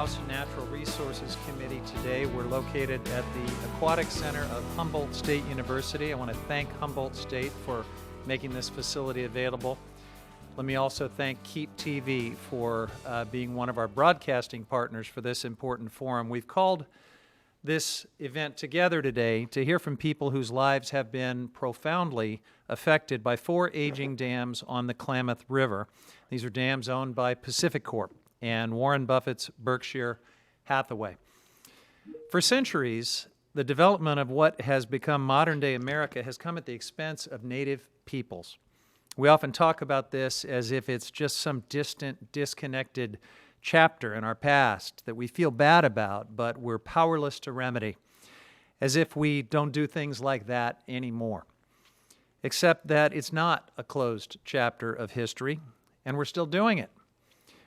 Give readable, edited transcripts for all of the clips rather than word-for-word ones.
House Natural Resources Committee today. We're located at the Aquatic Center of Humboldt State University. I want to thank Humboldt State for making this facility available. Let me also thank Keep TV for being one of our broadcasting partners for this important forum. We've called this event together today to hear from people whose lives have been profoundly affected by 4 aging dams on the Klamath River. These are dams owned by PacifiCorp and Warren Buffett's Berkshire Hathaway. For centuries, the development of what has become modern-day America has come at the expense of native peoples. We often talk about this as if it's just some distant, disconnected chapter in our past that we feel bad about, but we're powerless to remedy, as if we don't do things like that anymore. Except that it's not a closed chapter of history, and we're still doing it.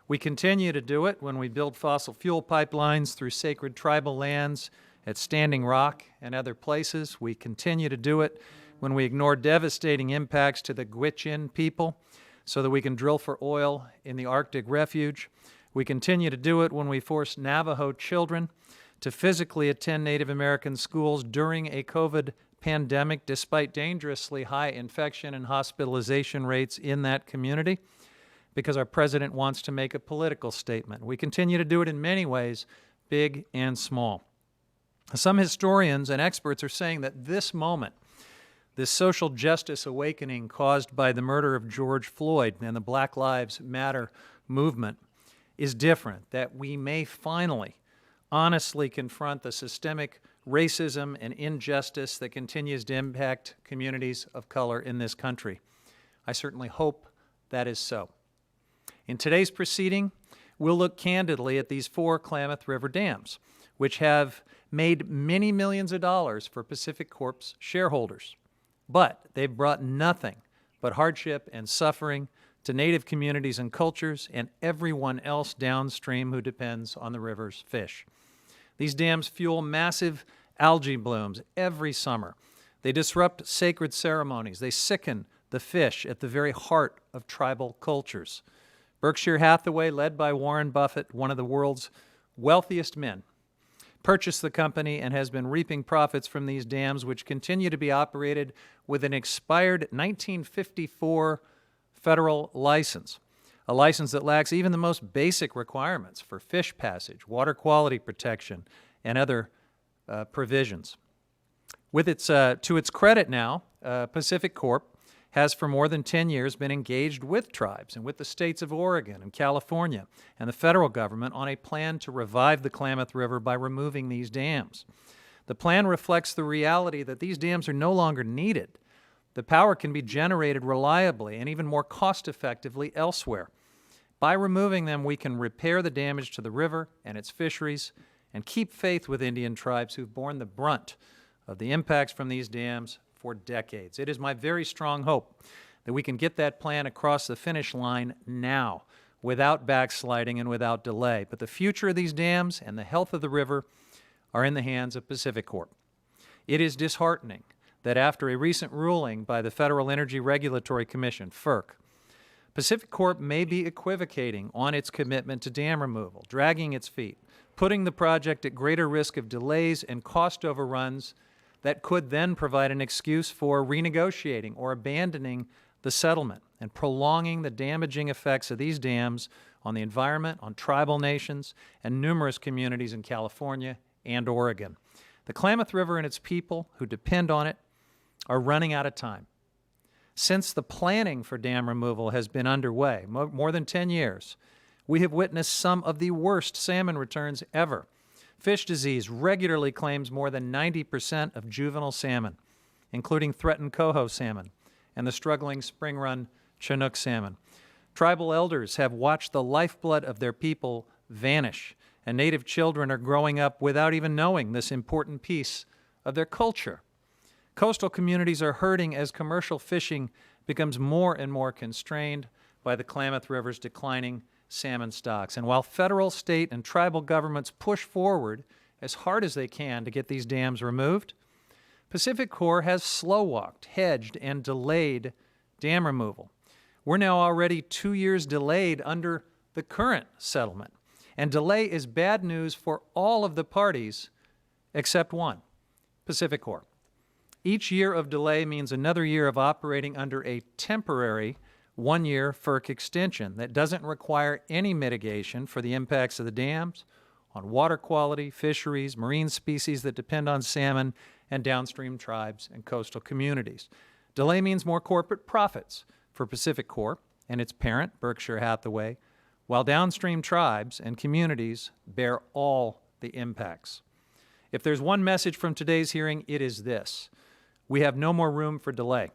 We continue to do it when we build fossil fuel pipelines through sacred tribal lands at Standing Rock and other places. We continue to do it when we ignore devastating impacts to the Gwich'in people so that we can drill for oil in the Arctic refuge. We continue to do it when we force Navajo children to physically attend Native American schools during a COVID pandemic, despite dangerously high infection and hospitalization rates in that community, because our president wants to make a political statement. We continue to do it in many ways, big and small. Some historians and experts are saying that this moment, this social justice awakening caused by the murder of George Floyd and the Black Lives Matter movement, is different, that we may finally honestly confront the systemic racism and injustice that continues to impact communities of color in this country. I certainly hope that is so. In today's proceeding, we'll look candidly at these 4 Klamath River dams, which have made many millions of dollars for PacifiCorp's shareholders. But they've brought nothing but hardship and suffering to Native communities and cultures and everyone else downstream who depends on the river's fish. These dams fuel massive algae blooms every summer. They disrupt sacred ceremonies. They sicken the fish at the very heart of tribal cultures. Berkshire Hathaway, led by Warren Buffett, one of the world's wealthiest men, purchased the company and has been reaping profits from these dams, which continue to be operated with an expired 1954 federal license, a license that lacks even the most basic requirements for fish passage, water quality protection, and other provisions. To its credit now, PacifiCorp has for more than 10 years been engaged with tribes and with the states of Oregon and California and the federal government on a plan to revive the Klamath River by removing these dams. The plan reflects the reality that these dams are no longer needed. The power can be generated reliably and even more cost-effectively elsewhere. By removing them, we can repair the damage to the river and its fisheries and keep faith with Indian tribes who've borne the brunt of the impacts from these dams for decades. It is my very strong hope that we can get that plan across the finish line now, without backsliding and without delay. But the future of these dams and the health of the river are in the hands of PacifiCorp. It is disheartening that after a recent ruling by the Federal Energy Regulatory Commission, FERC, PacifiCorp may be equivocating on its commitment to dam removal, dragging its feet, putting the project at greater risk of delays and cost overruns that could then provide an excuse for renegotiating or abandoning the settlement and prolonging the damaging effects of these dams on the environment, on tribal nations, and numerous communities in California and Oregon. The Klamath River and its people who depend on it are running out of time. Since the planning for dam removal has been underway, more than 10 years, we have witnessed some of the worst salmon returns ever. Fish disease regularly claims more than 90% of juvenile salmon, including threatened coho salmon and the struggling spring-run Chinook salmon. Tribal elders have watched the lifeblood of their people vanish, and Native children are growing up without even knowing this important piece of their culture. Coastal communities are hurting as commercial fishing becomes more and more constrained by the Klamath River's declining salmon stocks. And while federal, state, and tribal governments push forward as hard as they can to get these dams removed, PacifiCorp has slow-walked, hedged, and delayed dam removal. We're now already 2 years delayed under the current settlement. And delay is bad news for all of the parties except one, PacifiCorp. Each year of delay means another year of operating under a temporary one-year FERC extension that doesn't require any mitigation for the impacts of the dams on water quality, fisheries, marine species that depend on salmon, and downstream tribes and coastal communities. Delay means more corporate profits for PacifiCorp and its parent, Berkshire Hathaway, while downstream tribes and communities bear all the impacts. If there's one message from today's hearing, it is this: we have no more room for delay.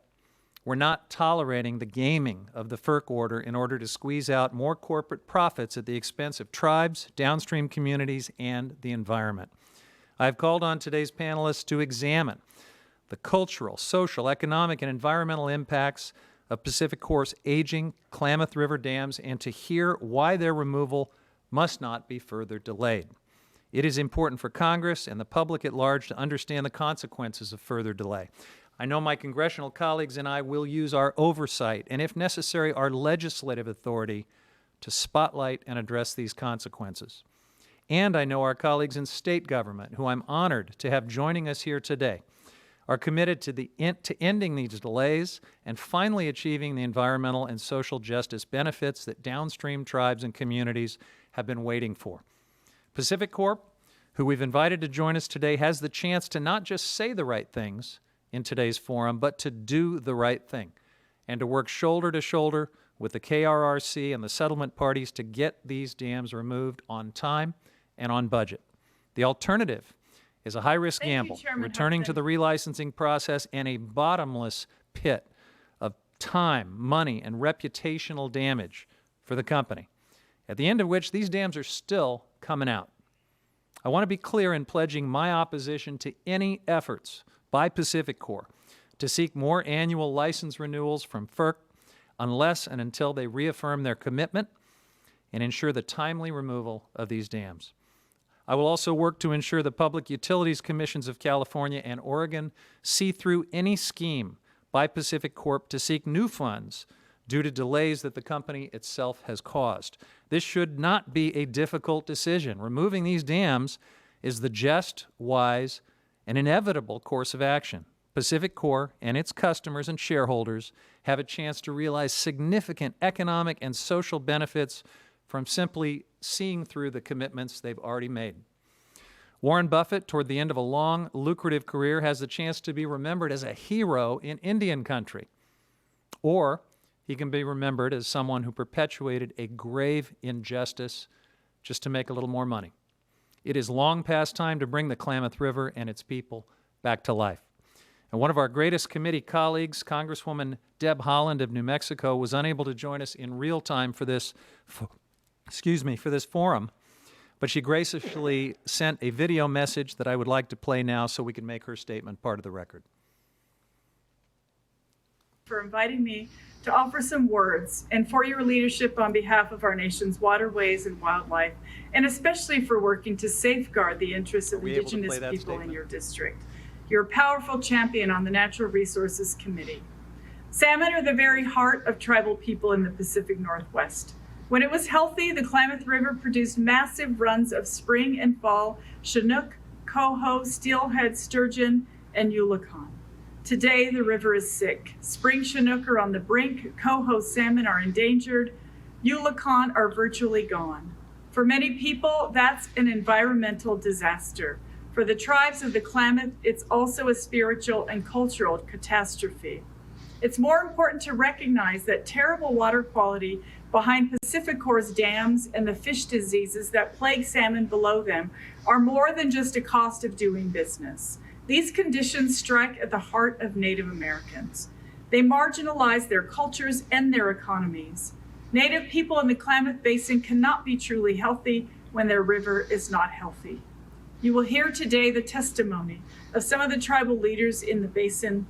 We're not tolerating the gaming of the FERC order in order to squeeze out more corporate profits at the expense of tribes, downstream communities, and the environment. I've called on today's panelists to examine the cultural, social, economic, and environmental impacts of PacifiCorp's aging Klamath River dams and to hear why their removal must not be further delayed. It is important for Congress and the public at large to understand the consequences of further delay. I know my congressional colleagues and I will use our oversight and, if necessary, our legislative authority to spotlight and address these consequences. And I know our colleagues in state government, who I'm honored to have joining us here today, are committed to ending these delays and finally achieving the environmental and social justice benefits that downstream tribes and communities have been waiting for. PacifiCorp, who we've invited to join us today, has the chance to not just say the right things in today's forum, but to do the right thing and to work shoulder to shoulder with the KRRC and the settlement parties to get these dams removed on time and on budget. The alternative is a high-risk gamble, returning to the relicensing process and a bottomless pit of time, money, and reputational damage for the company, at the end of which these dams are still coming out. I want to be clear in pledging my opposition to any efforts by PacifiCorp to seek more annual license renewals from FERC unless and until they reaffirm their commitment and ensure the timely removal of these dams. I will also work to ensure the Public Utilities Commissions of California and Oregon see through any scheme by PacifiCorp to seek new funds due to delays that the company itself has caused. This should not be a difficult decision. Removing these dams is the just, wise, and inevitable course of action. PacifiCorp and its customers and shareholders have a chance to realize significant economic and social benefits from simply seeing through the commitments they've already made. Warren Buffett, toward the end of a long, lucrative career, has the chance to be remembered as a hero in Indian country. Or he can be remembered as someone who perpetuated a grave injustice just to make a little more money. It is long past time to bring the Klamath River and its people back to life. And one of our greatest committee colleagues, Congresswoman Deb Haaland of New Mexico, was unable to join us in real time for this, for this forum, but she graciously sent a video message that I would like to play now so we can make her statement part of the record. For inviting me to offer some words and for your leadership on behalf of our nation's waterways and wildlife, and especially for working to safeguard the interests of Indigenous people in your district. You're a powerful champion on the Natural Resources Committee. Salmon are the very heart of tribal people in the Pacific Northwest. When it was healthy, the Klamath River produced massive runs of spring and fall Chinook, coho, steelhead, sturgeon, and eulachon. Today, the river is sick. Spring Chinook are on the brink, coho salmon are endangered, eulachon are virtually gone. For many people, that's an environmental disaster. For the tribes of the Klamath, it's also a spiritual and cultural catastrophe. It's more important to recognize that terrible water quality behind PacifiCorp's dams and the fish diseases that plague salmon below them are more than just a cost of doing business. These conditions strike at the heart of Native Americans. They marginalize their cultures and their economies. Native people in the Klamath Basin cannot be truly healthy when their river is not healthy. You will hear today the testimony of some of the tribal leaders in the basin.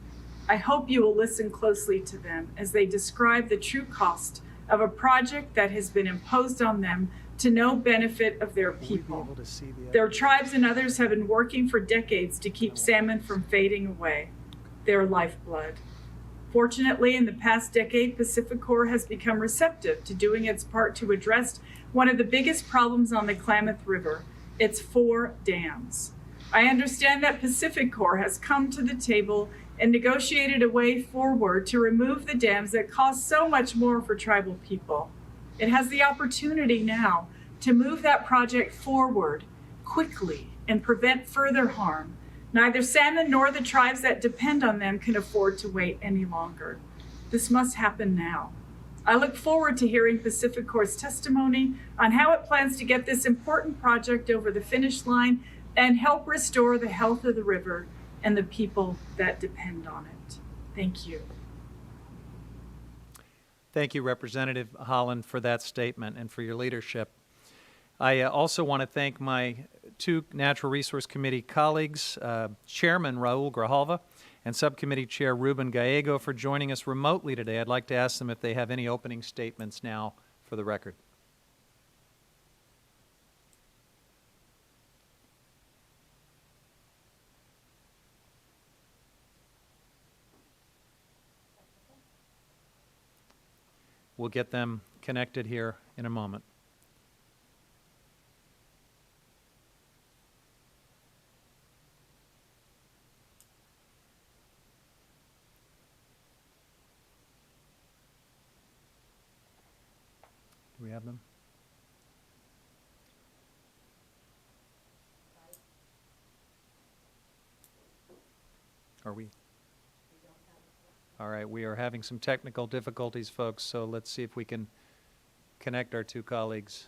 I hope you will listen closely to them as they describe the true cost of a project that has been imposed on them to no benefit of their people. Their tribes and others have been working for decades to keep salmon from fading away, their lifeblood. Fortunately, in the past decade, PacifiCorp has become receptive to doing its part to address one of the biggest problems on the Klamath River, its 4 dams. I understand that PacifiCorp has come to the table and negotiated a way forward to remove the dams that cost so much more for tribal people. It has the opportunity now to move that project forward quickly and prevent further harm. Neither salmon nor the tribes that depend on them can afford to wait any longer. This must happen now. I look forward to hearing PacifiCorp's testimony on how it plans to get this important project over the finish line and help restore the health of the river and the people that depend on it. Thank you. Thank you, Representative Holland, for that statement and for your leadership. I also want to thank my 2 Natural Resource Committee colleagues, Chairman Raul Grijalva and Subcommittee Chair Ruben Gallego, for joining us remotely today. I'd like to ask them if they have any opening statements now for the record. We'll get them connected here in a moment. Do we have them? Are we? All right, we are having some technical difficulties, folks, so let's see if we can connect our 2 colleagues.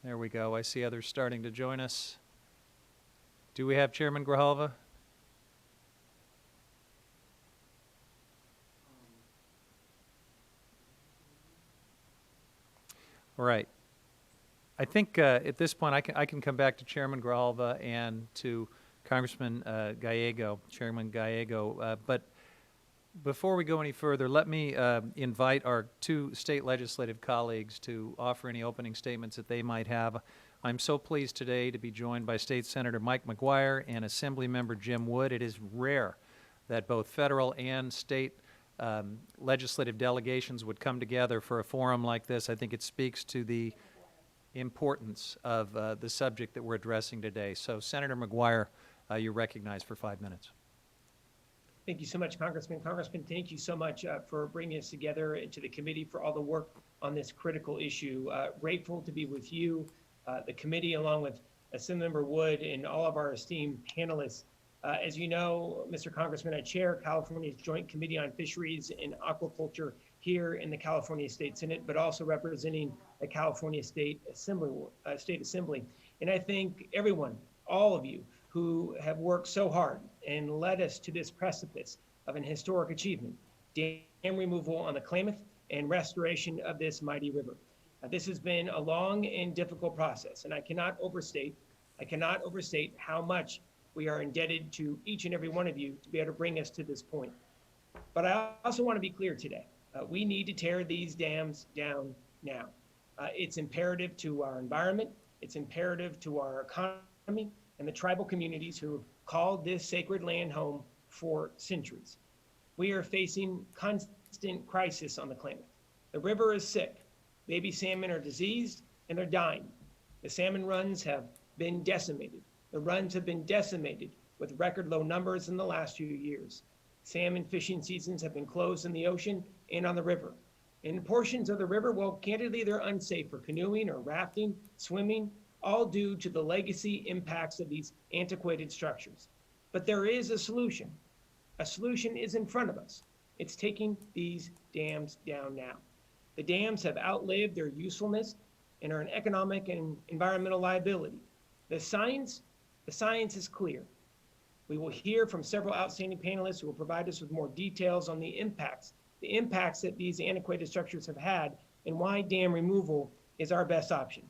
There we go. I see others starting to join us. Do we have Chairman Grijalva? All right. I think at this point I can come back to Chairman Grijalva and to Congressman Gallego, Chairman Gallego. But before we go any further, let me invite our 2 state legislative colleagues to offer any opening statements that they might have. I'm so pleased today to be joined by State Senator Mike McGuire and Assemblymember Jim Wood. It is rare that both federal and state legislative delegations would come together for a forum like this. I think it speaks to the importance of the subject that we're addressing today. So, Senator McGuire, you're recognized for 5 minutes. Thank you so much, Congressman. Congressman, thank you so much for bringing us together and to the committee for all the work on this critical issue. Grateful to be with you, the committee, along with Assemblymember Wood and all of our esteemed panelists. As you know, Mr. Congressman, I chair California's Joint Committee on Fisheries and Aquaculture here in the California State Senate, but also representing the California State Assembly. And I thank everyone, all of you, who have worked so hard and led us to this precipice of an historic achievement, dam removal on the Klamath and restoration of this mighty river. This has been a long and difficult process, and I cannot overstate how much we are indebted to each and every one of you to be able to bring us to this point. But I also want to be clear today. We need to tear these dams down now. It's imperative to our environment, it's imperative to our economy, and the tribal communities who have called this sacred land home for centuries. We are facing constant crisis on the Klamath. The river is sick. Baby salmon are diseased and they're dying. The salmon runs have been decimated. The runs have been decimated with record low numbers in the last few years. Salmon fishing seasons have been closed in the ocean and on the river. In portions of the river, well, candidly, they're unsafe for canoeing or rafting, swimming, all due to the legacy impacts of these antiquated structures. But there is a solution. A solution is in front of us. It's taking these dams down now. The dams have outlived their usefulness and are an economic and environmental liability. The science is clear. We will hear from several outstanding panelists who will provide us with more details on the impacts that these antiquated structures have had and why dam removal is our best option.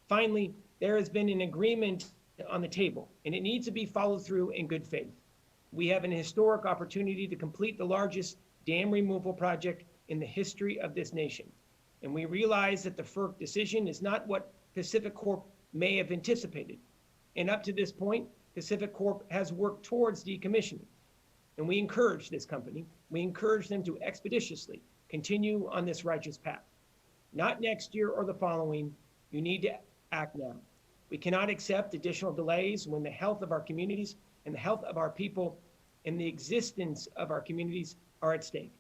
Finally, there has been an agreement on the table, and it needs to be followed through in good faith. We have an historic opportunity to complete the largest dam removal project in the history of this nation. And we realize that the FERC decision is not what PacifiCorp may have anticipated. And up to this point, PacifiCorp has worked towards decommissioning. And we encourage this company, we encourage them to expeditiously continue on this righteous path. Not next year or the following, you need to act now. We cannot accept additional delays when the health of our communities and the health of our people and the existence of our communities are at stake.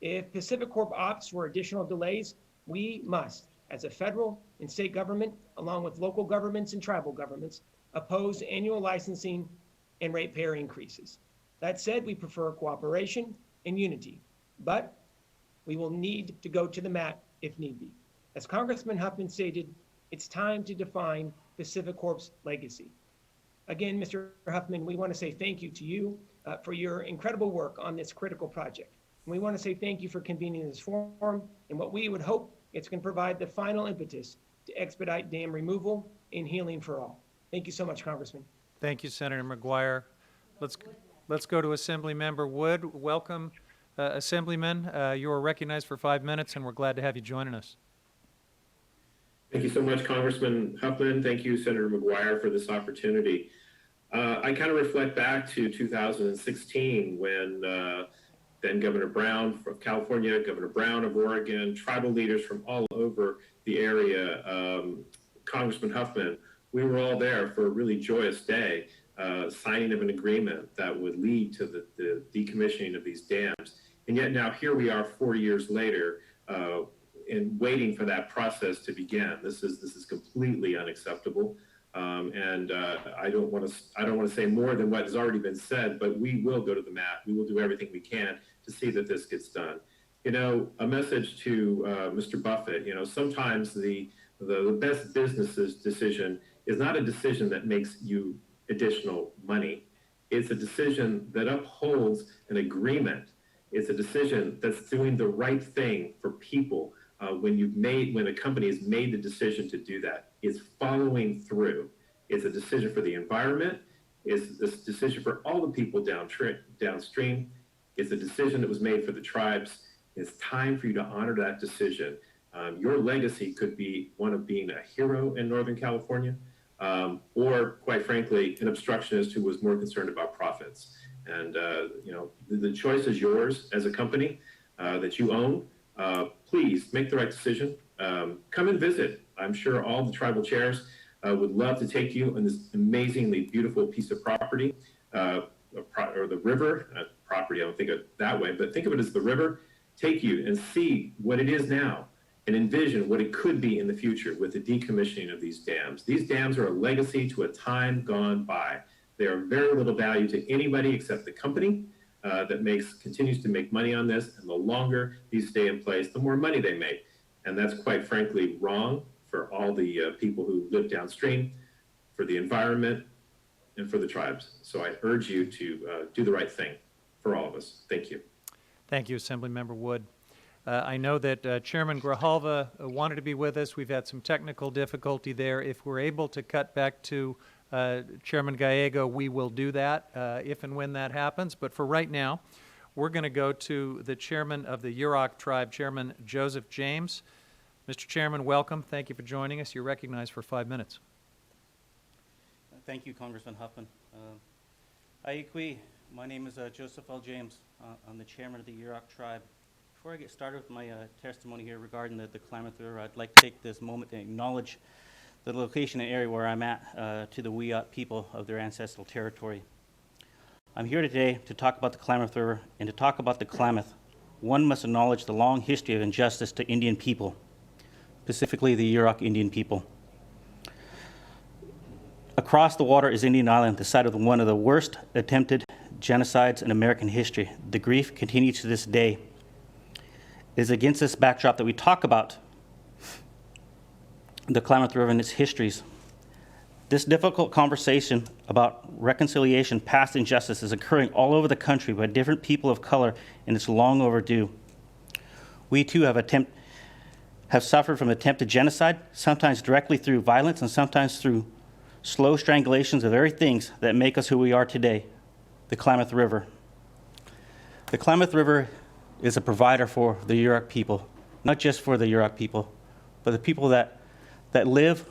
If PacifiCorp opts for additional delays, we must, as a federal and state government, along with local governments and tribal governments, oppose annual licensing and ratepayer increases. That said, we prefer cooperation and unity, but we will need to go to the mat if need be. As Congressman Huffman stated, it's time to define PacifiCorp's legacy. Again, Mr. Huffman, we want to say thank you to you for your incredible work on this critical project. And we want to say thank you for convening this forum and what we would hope it's going to provide the final impetus to expedite dam removal and healing for all. Thank you so much, Congressman. Thank you, Senator McGuire. Let's go to Assemblymember Wood. Welcome, Assemblyman. You are recognized for 5 minutes, and we're glad to have you joining us. Thank you so much, Congressman Huffman. Thank you, Senator McGuire, for this opportunity. I kind of reflect back to 2016 when then Governor Brown of California, Governor Brown of Oregon, tribal leaders from all over the area, Congressman Huffman, we were all there for a really joyous day, signing of an agreement that would lead to the decommissioning of these dams. And yet now here we are 4 years later, and waiting for that process to begin. This is completely unacceptable, and I don't want to say more than what has already been said. But we will go to the mat. We will do everything we can to see that this gets done. You know, a message to Mr. Buffett. You know, sometimes the best business's decision is not a decision that makes you additional money. It's a decision that upholds an agreement. It's a decision that's doing the right thing for people. When a company has made the decision to do that, it's following through. It's a decision for the environment. It's a decision for all the people downstream. It's a decision that was made for the tribes. It's time for you to honor that decision. Your legacy could be one of being a hero in Northern California, or quite frankly, an obstructionist who was more concerned about profits. And you know, the choice is yours as a company that you own. Please make the right decision. Come and visit. I'm sure all the tribal chairs would love to take you on this amazingly beautiful piece of property, or the river. Property, I don't think of it that way, but think of it as the river. Take you and see what it is now and envision what it could be in the future with the decommissioning of these dams. These dams are a legacy to a time gone by. They are very little value to anybody except the company that continues to make money on this. And the longer these stay in place, the more money they make. And that's quite frankly wrong for all the people who live downstream, for the environment, and for the tribes. So I urge you to do the right thing for all of us. Thank you. Thank you, Assemblymember Wood. I know that Chairman Grijalva wanted to be with us. We've had some technical difficulty there. If we're able to cut back to Chairman Gallego, we will do that if and when that happens. But for right now, we're going to go to the chairman of the Yurok tribe, Chairman Joseph James. Mr. Chairman, welcome. Thank you for joining us. You're recognized for 5 minutes. Thank you, Congressman Huffman. Aikwi, my name is Joseph L. James. I'm the chairman of the Yurok tribe. Before I get started with my testimony here regarding the Klamath River, I'd like to take this moment to acknowledge the location and area where I'm at to the Wiyot people of their ancestral territory. I'm here today to talk about the Klamath River, and to talk about the Klamath, one must acknowledge the long history of injustice to Indian people, specifically the Yurok Indian people. Across the water is Indian Island, the site of one of the worst attempted genocides in American history. The grief continues to this day. It is against this backdrop that we talk about the Klamath River and its histories. This difficult conversation about reconciliation, past injustice, is occurring all over the country by different people of color, and it's long overdue. We too have suffered from attempted genocide, sometimes directly through violence and sometimes through slow strangulations of very things that make us who we are today, the Klamath River. The Klamath River is a provider for the Yurok people, not just for the Yurok people, but the people that live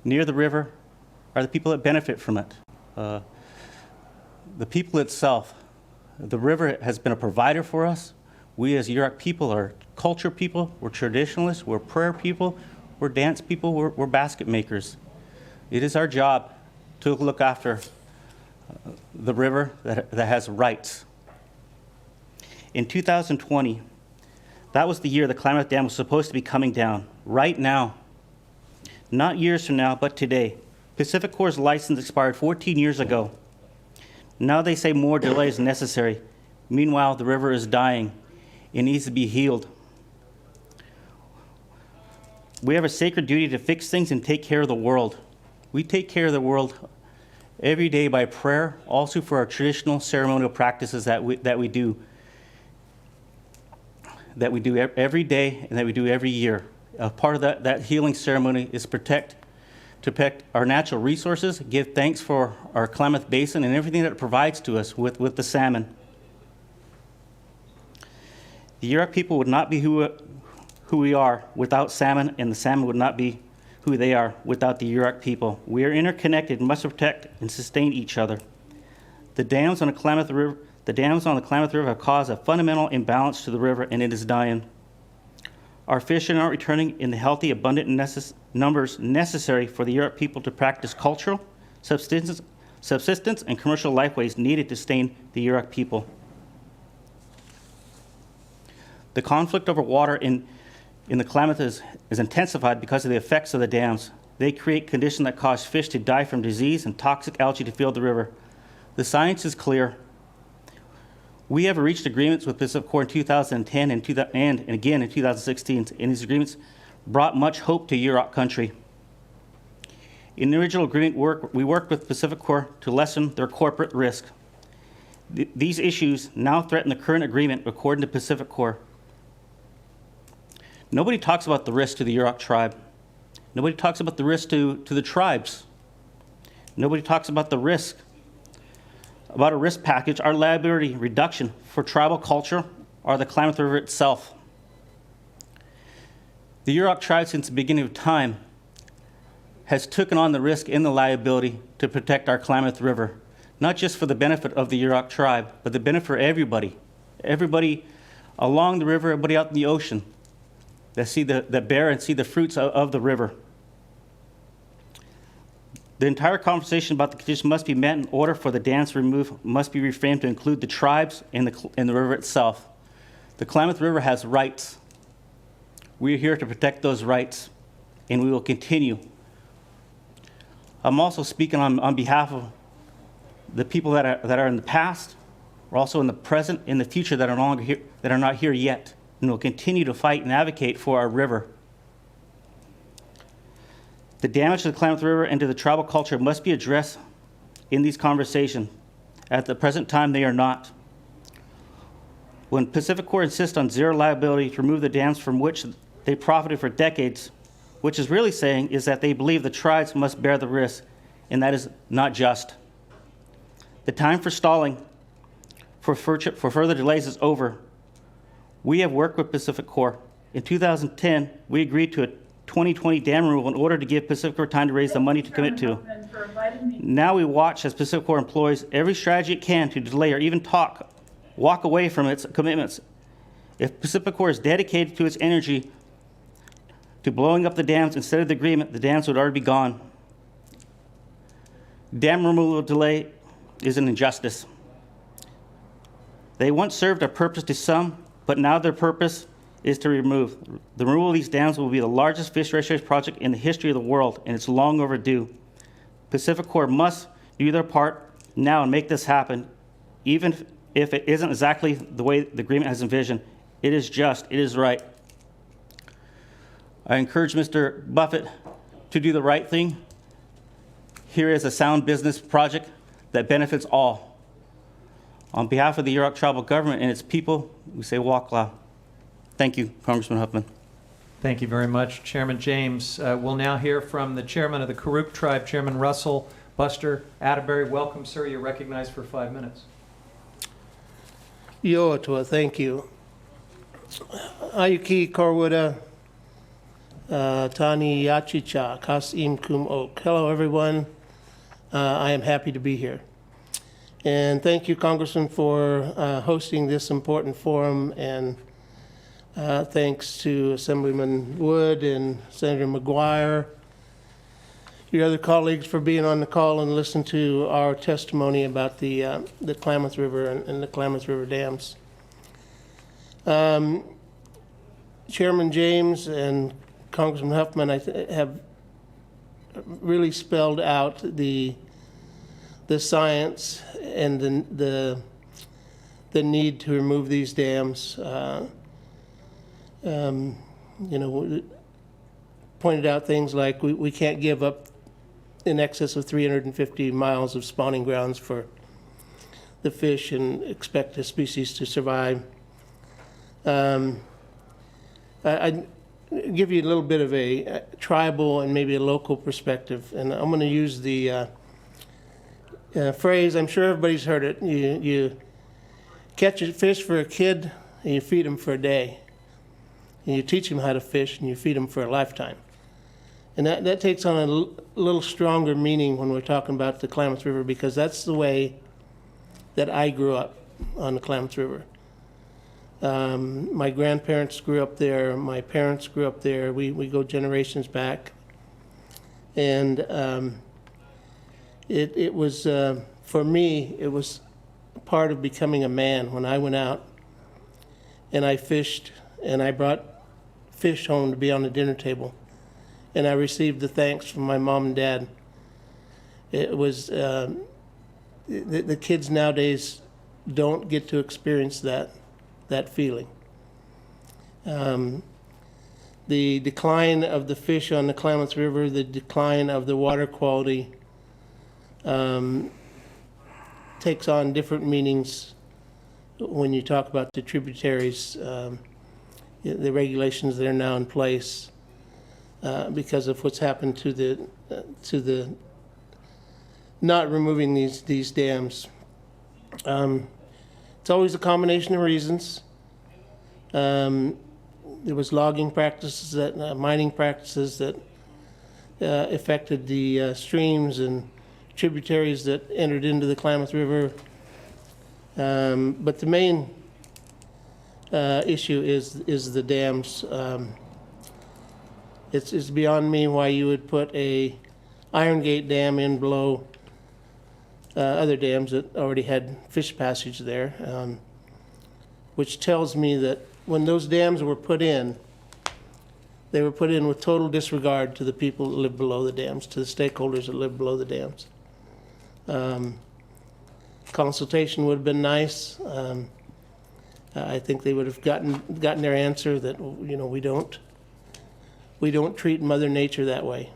near the river are the people that benefit from it. The people itself. The river has been a provider for us. We as Yurok people are culture people, we're traditionalists, we're prayer people, we're dance people, we're basket makers. It is our job to look after the river that has rights. In 2020, that was the year the Klamath Dam was supposed to be coming down. Right now, not years from now, but today. PacifiCorp's license expired 14 years ago. Now they say more delay is necessary. Meanwhile, the river is dying. It needs to be healed. We have a sacred duty to fix things and take care of the world. We take care of the world every day by prayer, also for our traditional ceremonial practices that we do every day and that we do every year. Part of that healing ceremony is to protect our natural resources, give thanks for our Klamath Basin and everything that it provides to us with the salmon. The Yurok people would not be who we are without salmon, and the salmon would not be who they are without the Yurok people. We are interconnected and must protect and sustain each other. The dams on the Klamath River have caused a fundamental imbalance to the river, and it is dying. Our fish are not returning in the healthy, abundant numbers necessary for the Yurok people to practice cultural, subsistence, and commercial lifeways needed to sustain the Yurok people. The conflict over water in the Klamath is intensified because of the effects of the dams. They create conditions that cause fish to die from disease and toxic algae to fill the river. The science is clear. We have reached agreements with PacifiCorp in 2010 and again in 2016, and these agreements brought much hope to Yurok country. In the original agreement, we worked with PacifiCorp to lessen their corporate risk. These issues now threaten the current agreement, according to PacifiCorp. Nobody talks about the risk to the Yurok tribe. Nobody talks about the risk to the tribes. Nobody talks about the risk, about a risk package, our liability reduction for tribal culture, or the Klamath River itself. The Yurok tribe, since the beginning of time, has taken on the risk and the liability to protect our Klamath River, not just for the benefit of the Yurok tribe, but the benefit for everybody. Everybody along the river, everybody out in the ocean that bear and see the fruits of the river. The entire conversation about the condition must be met in order for the dams to remove, must be reframed to include the tribes and the river itself. The Klamath River has rights. We are here to protect those rights, and we will continue. I'm also speaking on behalf of the people that are in the past, or also in the present, in the future that are no longer here, that are not here yet, and will continue to fight and advocate for our river. The damage to the Klamath River and to the tribal culture must be addressed in these conversations. At the present time, they are not. When PacifiCorp insists on zero liability to remove the dams from which they profited for decades, which is really saying is that they believe the tribes must bear the risk, and that is not just. The time for stalling for further delays is over. We have worked with PacifiCorp. In 2010, we agreed to a 2020 dam removal in order to give PacifiCorp time to raise the money to commit to. Now we watch as PacifiCorp employs every strategy it can to delay or even walk away from its commitments. If PacifiCorp is dedicated to its energy to blowing up the dams instead of the agreement, the dams would already be gone. Dam removal delay is an injustice. They once served a purpose to some, but now their purpose is to remove. The removal of these dams will be the largest fish restoration project in the history of the world, and it's long overdue. PacifiCorp must do their part now and make this happen, even if it isn't exactly the way the agreement has envisioned. It is just, it is right. I encourage Mr. Buffett to do the right thing. Here is a sound business project that benefits all. On behalf of the Yurok tribal government and its people, we say Wakla. Thank you, Congressman Huffman. Thank you very much, Chairman James. We'll now hear from the chairman of the Karuk tribe, Chairman Russell Buster Atterbury. Welcome, sir. You're recognized for 5 minutes. Yoatua, thank you. Ayuki Korwuda, Tani Yachicha, Kasim Kum Ok. Hello, everyone. I am happy to be here. And thank you, Congressman, for hosting this important forum, and thanks to Assemblyman Wood and Senator McGuire, your other colleagues, for being on the call and listening to our testimony about the Klamath River and the Klamath River dams. Chairman James and Congressman Huffman have really spelled out the science and the need to remove these dams. Pointed out things like we can't give up in excess of 350 miles of spawning grounds for the fish and expect the species to survive. I give you a little bit of a tribal and maybe a local perspective, and I'm going to use the phrase, I'm sure everybody's heard it, you catch a fish for a kid and you feed him for a day. And you teach him how to fish and you feed him for a lifetime. And that takes on a little stronger meaning when we're talking about the Klamath River, because that's the way that I grew up on the Klamath River. My grandparents grew up there. My parents grew up there. We go generations back. And it was, for me, it was part of becoming a man when I went out and I fished and I brought fish home to be on the dinner table. And I received the thanks from my mom and dad. It was, the kids nowadays don't get to experience that feeling. The decline of the fish on the Klamath River, the decline of the water quality takes on different meanings when you talk about the tributaries, the regulations that are now in place because of what's happened to the not removing these dams. It's always a combination of reasons. There was logging practices, mining practices that affected the streams and tributaries that entered into the Klamath River. But the main issue is the dams. It's beyond me why you would put a Iron Gate Dam in below other dams that already had fish passage there, which tells me that when those dams were put in, they were put in with total disregard to the people that live below the dams, to the stakeholders that live below the dams. Consultation would have been nice. I think they would have gotten their answer that, we don't treat Mother Nature that way.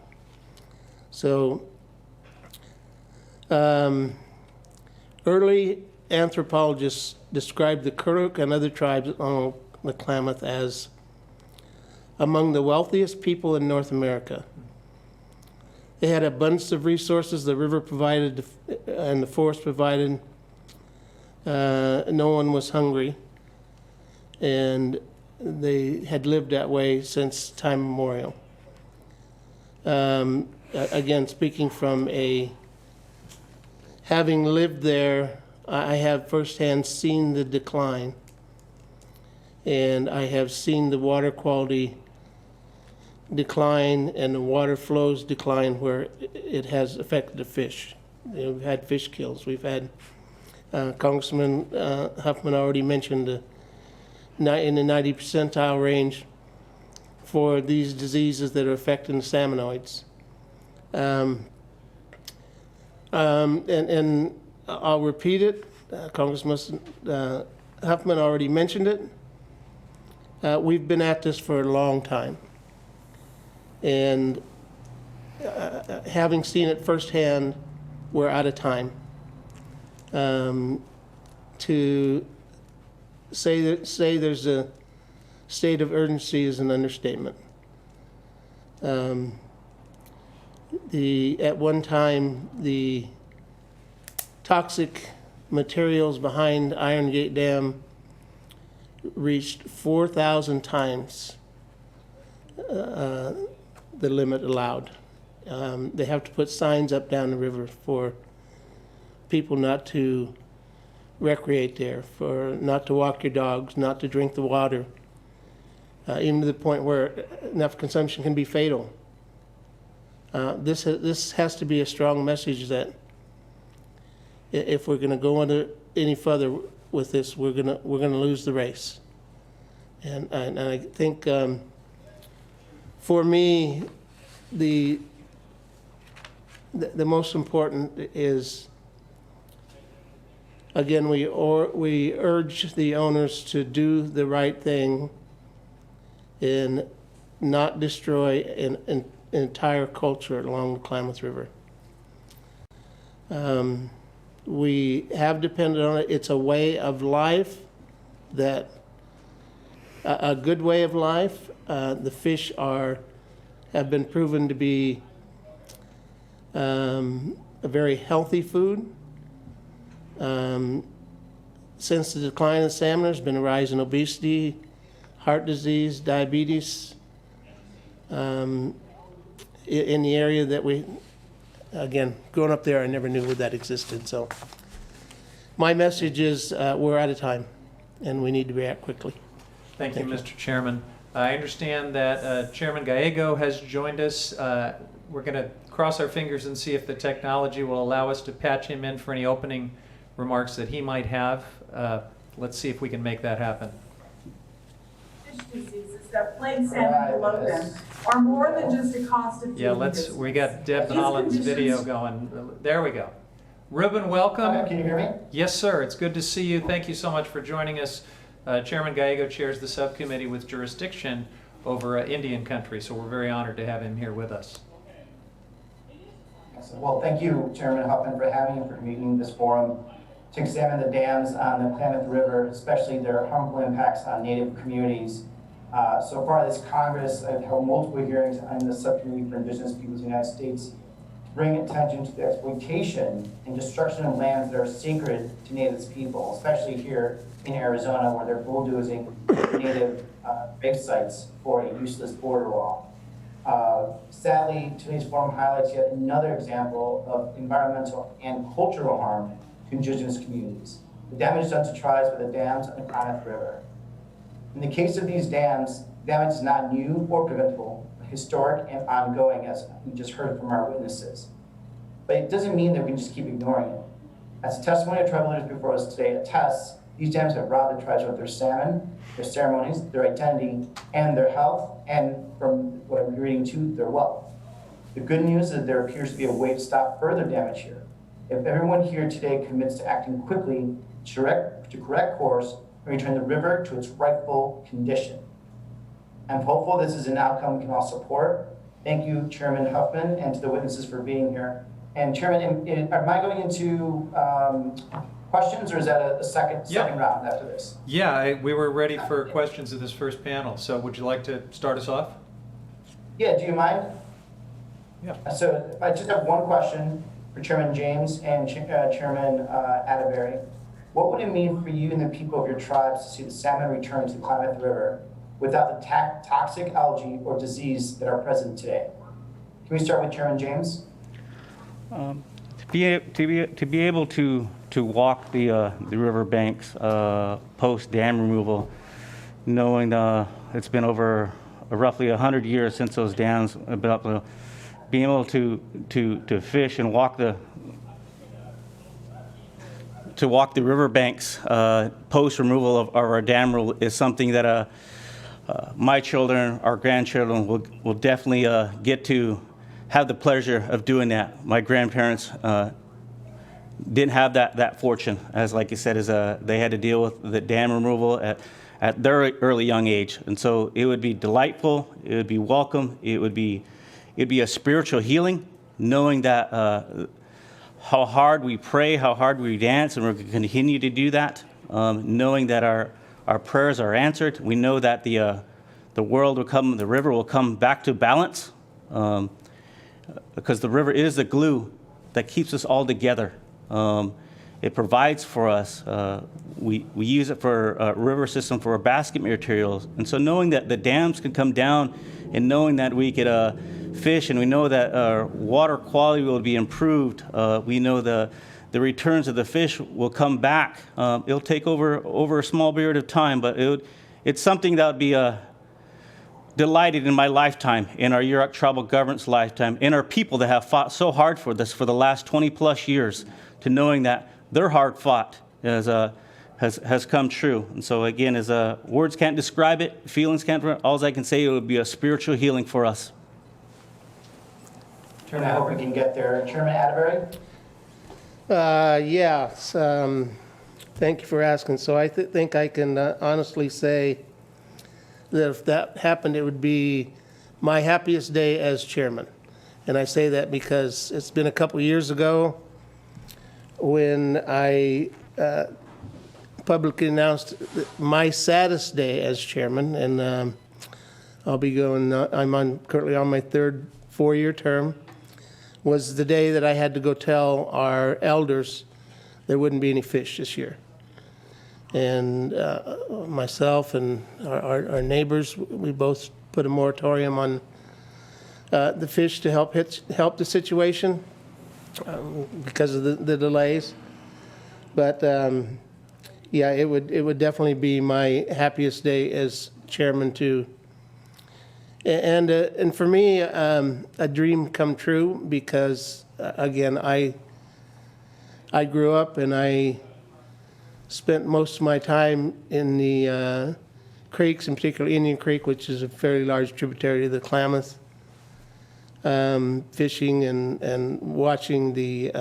So early anthropologists described the Kuruk and other tribes on the Klamath as among the wealthiest people in North America. They had abundance of resources. The river provided and the forest provided. No one was hungry. And they had lived that way since time immemorial. Again, speaking from having lived there, I have firsthand seen the decline, and I have seen the water quality decline and the water flows decline where it has affected the fish. We've had fish kills. We've had, Congressman Huffman already mentioned in the 90 percentile range for these diseases that are affecting the salmonoids. And I'll repeat it. Congressman Huffman already mentioned it. We've been at this for a long time. And having seen it firsthand, we're out of time. To say there's a state of urgency is an understatement. At one time, the toxic materials behind Iron Gate Dam reached 4,000 times the limit allowed. They have to put signs up down the river for people not to recreate there, for not to walk your dogs, not to drink the water, even to the point where enough consumption can be fatal. This has to be a strong message that if we're going to go any further with this, we're going to lose the race. And I think for me, the most important is, again, we urge the owners to do the right thing and not destroy an entire culture along the Klamath River. We have depended on it. It's a way of life that, a good way of life. The fish have been proven to be a very healthy food. Since the decline of salmon, there's been a rise in obesity, heart disease, diabetes. In the area that again, growing up there, I never knew that existed. So my message is we're out of time and we need to react quickly. Thank you, Mr. Chairman. I understand that Chairman Gallego has joined us. We're going to cross our fingers and see if the technology will allow us to patch him in for any opening remarks that he might have. Let's see if we can make that happen. Fish diseases that plague salmon below them are more than just a cost of doing business. We got Deb Holland's video going. There we go. Ruben, welcome. Can you hear me? Yes, sir. It's good to see you. Thank you so much for joining us. Chairman Gallego chairs the subcommittee with jurisdiction over Indian country, so we're very honored to have him here with us. Well, thank you, Chairman Huffman, for having me, for convening this forum to examine the dams on the Klamath River, especially their harmful impacts on Native communities. So far this Congress, I've held multiple hearings on the Subcommittee for Indigenous Peoples of the United States to bring attention to the exploitation and destruction of lands that are sacred to Native people, especially here in Arizona, where they're bulldozing Native grave sites for a useless border wall. Sadly, today's forum highlights yet another example of environmental and cultural harm to Indigenous communities. The damage done to tribes by the dams on the Klamath River. In the case of these dams, damage is not new or preventable, but historic and ongoing, as we just heard from our witnesses. But it doesn't mean that we can just keep ignoring it. As the testimony of tribal leaders before us today attests, these dams have robbed the tribes of their salmon, their ceremonies, their identity, and their health, and from what I'm reading too, their wealth. The good news is that there appears to be a way to stop further damage here. If everyone here today commits to acting quickly to correct course and return the river to its rightful condition. I'm hopeful this is an outcome we can all support. Thank you, Chairman Huffman, and to the witnesses for being here. And Chairman, am I going into questions, or is that a second round after this? Yeah, we were ready for questions of this first panel. So would you like to start us off? Yeah, do you mind? Yeah. So I just have one question for Chairman James and Chairman Atterbury. What would it mean for you and the people of your tribes to see the salmon return to the Klamath River without the toxic algae or disease that are present today? Can we start with Chairman James? To be able to walk the river banks post dam removal, knowing it's been over roughly 100 years since those dams have been up, being able to fish and walk the river banks post removal of our dam rule is something that my children, our grandchildren will definitely get to have the pleasure of doing that. My grandparents didn't have that fortune, as like you said, they had to deal with the dam removal at their early young age, and so it would be delightful, it would be welcome, it'd be a spiritual healing, knowing that how hard we pray, how hard we dance, and we're going to continue to do that, knowing that our prayers are answered. We know that the river will come back to balance, because the river is the glue that keeps us all together. It provides for us. We use it for a river system for our basket materials. And so knowing that the dams can come down and knowing that we could fish and we know that our water quality will be improved, we know the returns of the fish will come back. It'll take over a small period of time, but it's something that would be delighted in my lifetime, in our Yurok tribal government's lifetime, in our people that have fought so hard for this for the last 20+ years, to knowing that their hard fought has come true. And so again, as words can't describe it, feelings can't, all I can say, it would be a spiritual healing for us. And I hope we can get there. Chairman Atterbury? Yes, thank you for asking. So I think I can honestly say that if that happened, it would be my happiest day as chairman. And I say that because it's been a couple years ago when I publicly announced my saddest day as chairman, and I'll be going, I'm currently on my third 4-year term, was the day that I had to go tell our elders there wouldn't be any fish this year. And myself and our neighbors, we both put a moratorium on the fish to help the situation because of the delays. But yeah, it would definitely be my happiest day as chairman too. And for me, a dream come true because again, I grew up and I spent most of my time in the creeks, in particular Indian Creek, which is a fairly large tributary to the Klamath, fishing and watching the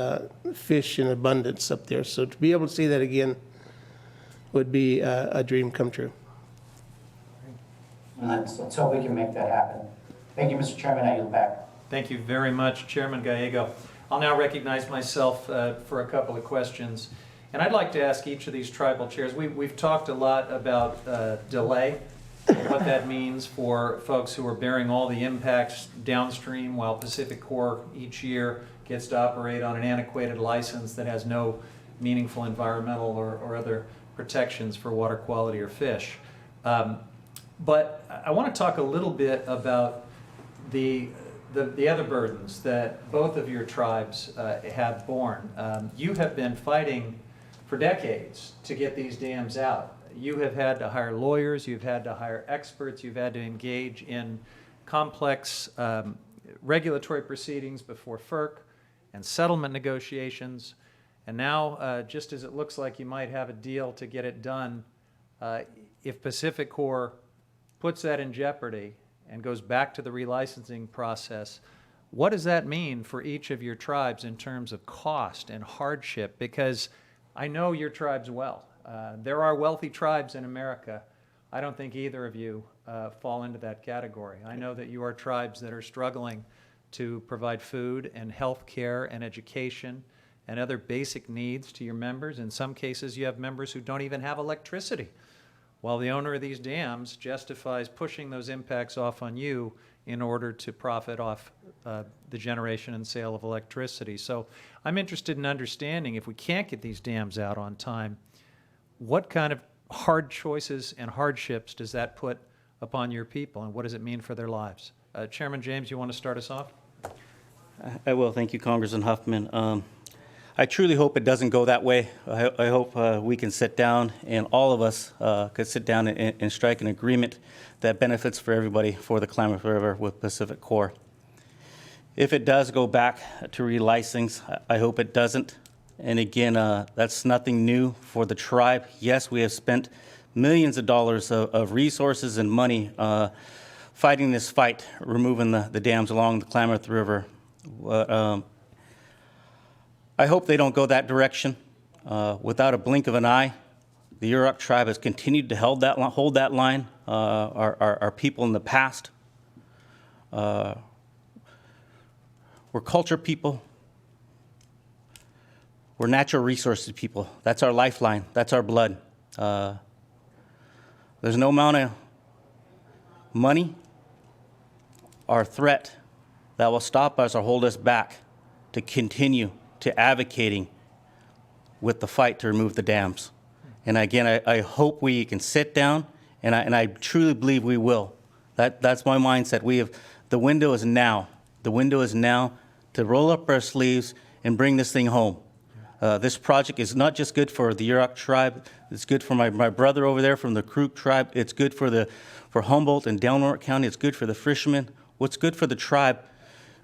fish in abundance up there. So to be able to see that again would be a dream come true. Let's hope we can make that happen. Thank you, Mr. Chairman. I yield back. Thank you very much, Chairman Gallego. I'll now recognize myself for a couple of questions. And I'd like to ask each of these tribal chairs, we've talked a lot about delay, and what that means for folks who are bearing all the impacts downstream, while PacifiCorp each year gets to operate on an antiquated license that has no meaningful environmental or other protections for water quality or fish. But I want to talk a little bit about the other burdens that both of your tribes have borne. You have been fighting for decades to get these dams out. You have had to hire lawyers, you've had to hire experts, you've had to engage in complex regulatory proceedings before FERC and settlement negotiations. And now, just as it looks like you might have a deal to get it done, if PacifiCorp puts that in jeopardy and goes back to the relicensing process, what does that mean for each of your tribes in terms of cost and hardship? Because I know your tribes well. There are wealthy tribes in America. I don't think either of you fall into that category. I know that you are tribes that are struggling to provide food and health care and education and other basic needs to your members. In some cases, you have members who don't even have electricity, while the owner of these dams justifies pushing those impacts off on you in order to profit off the generation and sale of electricity. So I'm interested in understanding, if we can't get these dams out on time, what kind of hard choices and hardships does that put upon your people, and what does it mean for their lives? Chairman James, you want to start us off? I will. Thank you, Congressman Huffman. I truly hope it doesn't go that way. I hope we can sit down, and all of us could sit down and strike an agreement that benefits for everybody for the Klamath River with PacifiCorp. If it does go back to relicense, I hope it doesn't. And again, that's nothing new for the tribe. Yes, we have spent millions of dollars of resources and money fighting this fight, removing the dams along the Klamath River. I hope they don't go that direction. Without a blink of an eye, the Yurok tribe has continued to hold that line. Our people in the past. We're culture people. We're natural resources people. That's our lifeline. That's our blood. There's no amount of money or threat that will stop us or hold us back to continue to advocating with the fight to remove the dams. And again, I hope we can sit down, and I truly believe we will. That's my mindset. The window is now. The window is now to roll up our sleeves and bring this thing home. This project is not just good for the Yurok tribe. It's good for my brother over there from the Karuk tribe. It's good for Humboldt and Delaware County. It's good for the fishermen. What's good for the tribe,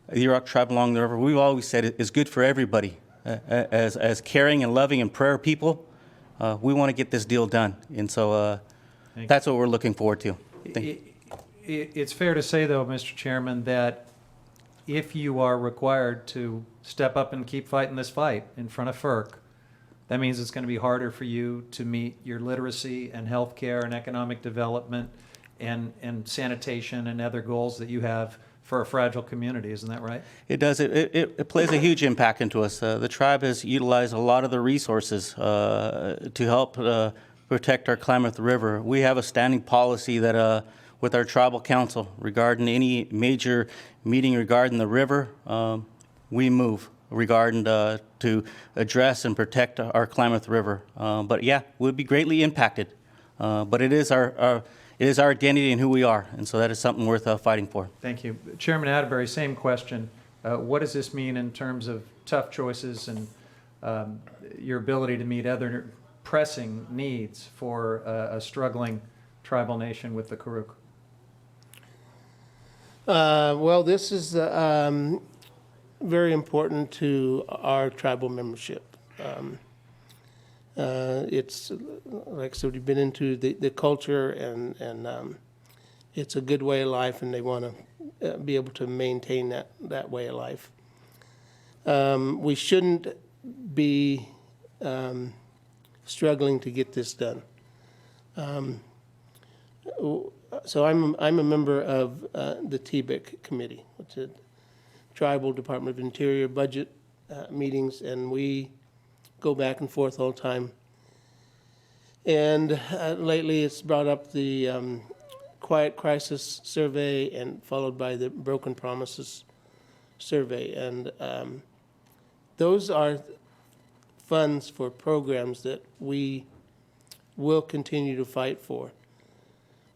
the Yurok tribe along the river, we've always said it is good for everybody. As caring and loving and prayer people, we want to get this deal done. And so that's what we're looking forward to. It's fair to say, though, Mr. Chairman, that if you are required to step up and keep fighting this fight in front of FERC, that means it's going to be harder for you to meet your literacy and healthcare and economic development and sanitation and other goals that you have for a fragile community. Isn't that right? It does. It plays a huge impact into us. The tribe has utilized a lot of the resources to help protect our Klamath River. We have a standing policy that with our tribal council regarding any major meeting regarding the river, we move regarding to address and protect our Klamath River. But yeah, we'll be greatly impacted. But it is our identity and who we are, and so that is something worth fighting for. Thank you. Chairman Atterbury, same question. What does this mean in terms of tough choices and your ability to meet other pressing needs for a struggling tribal nation with the Karuk? Well, this is very important to our tribal membership. It's, like I said, we've been into the culture, and it's a good way of life, and they want to be able to maintain that way of life. We shouldn't be struggling to get this done. So I'm a member of the TBIC committee, which is Tribal Department of Interior budget meetings, and we go back and forth all the time. And lately it's brought up the Quiet Crisis Survey, and followed by the Broken Promises Survey. And those are funds for programs that we will continue to fight for.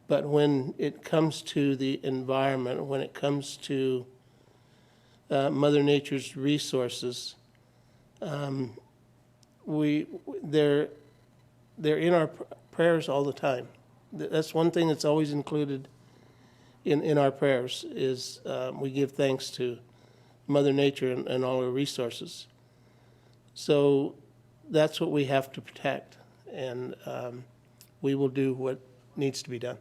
But when it comes to the environment, when it comes to Mother Nature's resources, they're in our prayers all the time. That's one thing that's always included in our prayers is we give thanks to Mother Nature and all her resources. So that's what we have to protect, and we will do what needs to be done.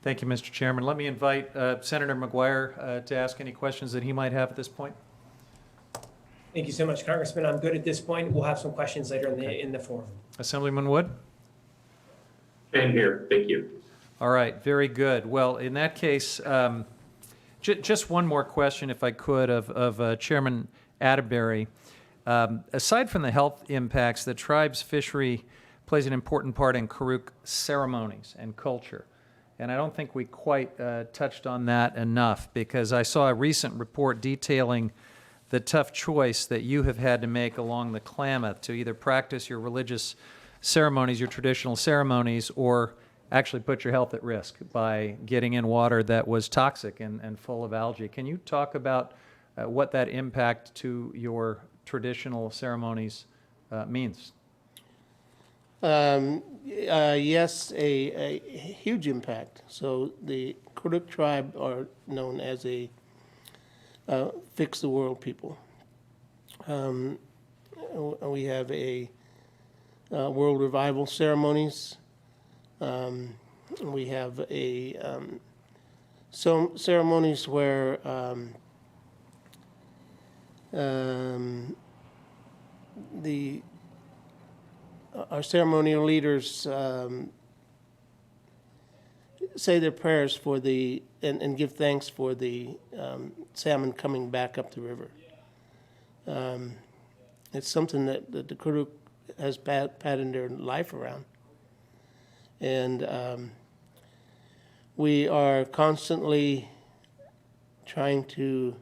Thank you, Mr. Chairman. Let me invite Senator McGuire to ask any questions that he might have at this point. Thank you so much, Congressman. I'm good at this point. We'll have some questions later in the forum. Assemblyman Wood? I'm here. Thank you. All right, very good. Well, in that case, just one more question, if I could, of Chairman Atterbury. Aside from the health impacts, the tribe's fishery plays an important part in Karuk ceremonies and culture. And I don't think we quite touched on that enough, because I saw a recent report detailing the tough choice that you have had to make along the Klamath to either practice your religious ceremonies, your traditional ceremonies, or actually put your health at risk by getting in water that was toxic and full of algae. Can you talk about what that impact to your traditional ceremonies means? Yes, a huge impact. So the Karuk tribe are known as a fix the world people. We have a world revival ceremonies. We have some ceremonies where our ceremonial leaders say their prayers for and give thanks for the salmon coming back up the river. It's something that the Karuk has patterned their life around. And we are constantly trying to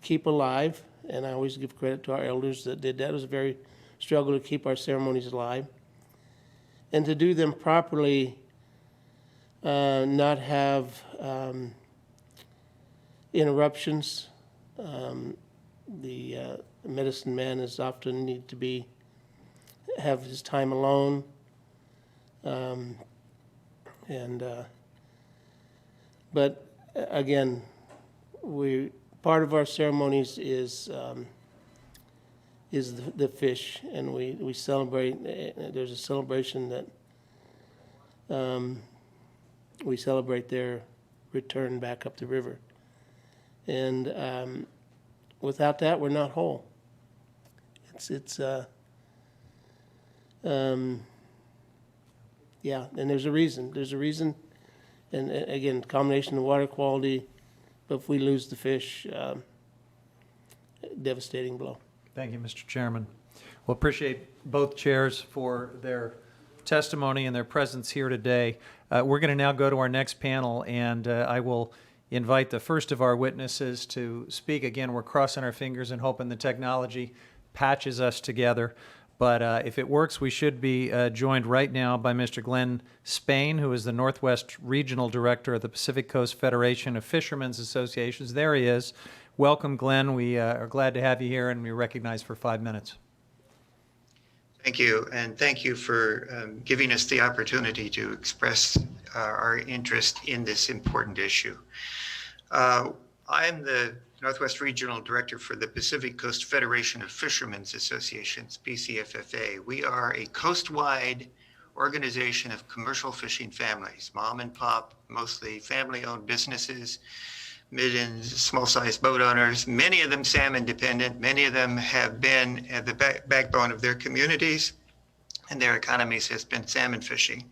keep alive and I always give credit to our elders that did that. It was a very struggle to keep our ceremonies alive. And to do them properly, not have interruptions. The medicine man is often need to have his time alone. But again, part of our ceremonies is the fish, and we celebrate. There's a celebration that we celebrate their return back up the river, and without that, we're not whole. Yeah, and there's a reason. There's a reason, and again, combination of water quality. But if we lose the fish, devastating blow. Thank you, Mr. Chairman. Well, appreciate both chairs for their testimony and their presence here today. We're going to now go to our next panel, and I will invite the first of our witnesses to speak. Again, we're crossing our fingers and hoping the technology patches us together. But if it works, we should be joined right now by Mr. Glenn Spain, who is the Northwest Regional Director of the Pacific Coast Federation of Fishermen's Associations. There he is. Welcome, Glenn. We are glad to have you here, and we recognize for 5 minutes. Thank you, and thank you for giving us the opportunity to express our interest in this important issue. I'm the Northwest Regional Director for the Pacific Coast Federation of Fishermen's Associations, PCFFA. We are a coast-wide organization of commercial fishing families, mom and pop, mostly family-owned businesses, mid and small-sized boat owners, many of them salmon dependent, many of them have been at the backbone of their communities, and their economies has been salmon fishing.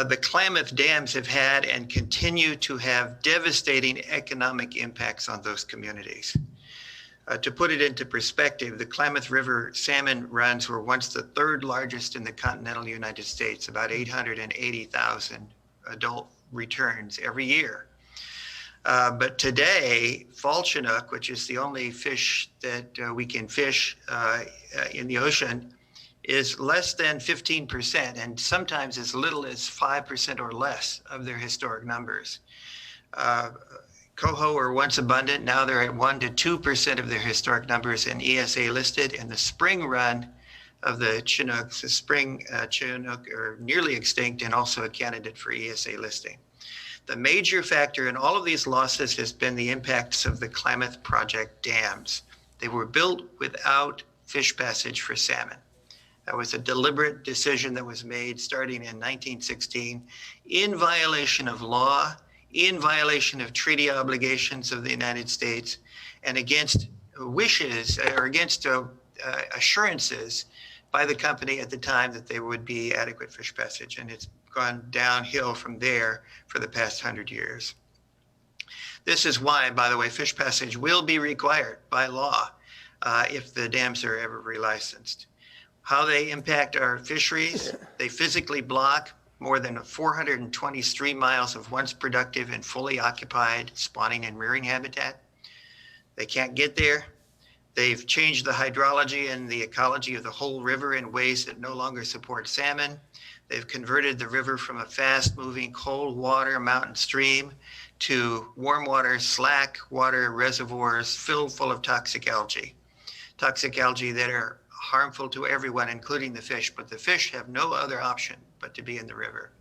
The Klamath dams have had and continue to have devastating economic impacts on those communities. To put it into perspective, the Klamath River salmon runs were once the third largest in the continental United States, about 880,000 adult returns every year. But today, fall Chinook, which is the only fish that we can fish in the ocean, is less than 15%, and sometimes as little as 5% or less of their historic numbers. Coho were once abundant, now they're at 1 to 2% of their historic numbers and ESA listed, and the spring run of the Chinooks, the spring Chinook are nearly extinct and also a candidate for ESA listing. The major factor in all of these losses has been the impacts of the Klamath Project dams. They were built without fish passage for salmon. That was a deliberate decision that was made starting in 1916 in violation of law, in violation of treaty obligations of the United States, and against wishes or against assurances by the company at the time that there would be adequate fish passage. And it's gone downhill from there for the past 100 years. This is why, by the way, fish passage will be required by law if the dams are ever relicensed. How they impact our fisheries, they physically block more than 420 stream miles of once productive and fully occupied spawning and rearing habitat. They can't get there. They've changed the hydrology and the ecology of the whole river in ways that no longer support salmon. They've converted the river from a fast-moving cold water mountain stream to warm water, slack water reservoirs filled full of toxic algae that are harmful to everyone, including the fish, but the fish have no other option but to be in the river.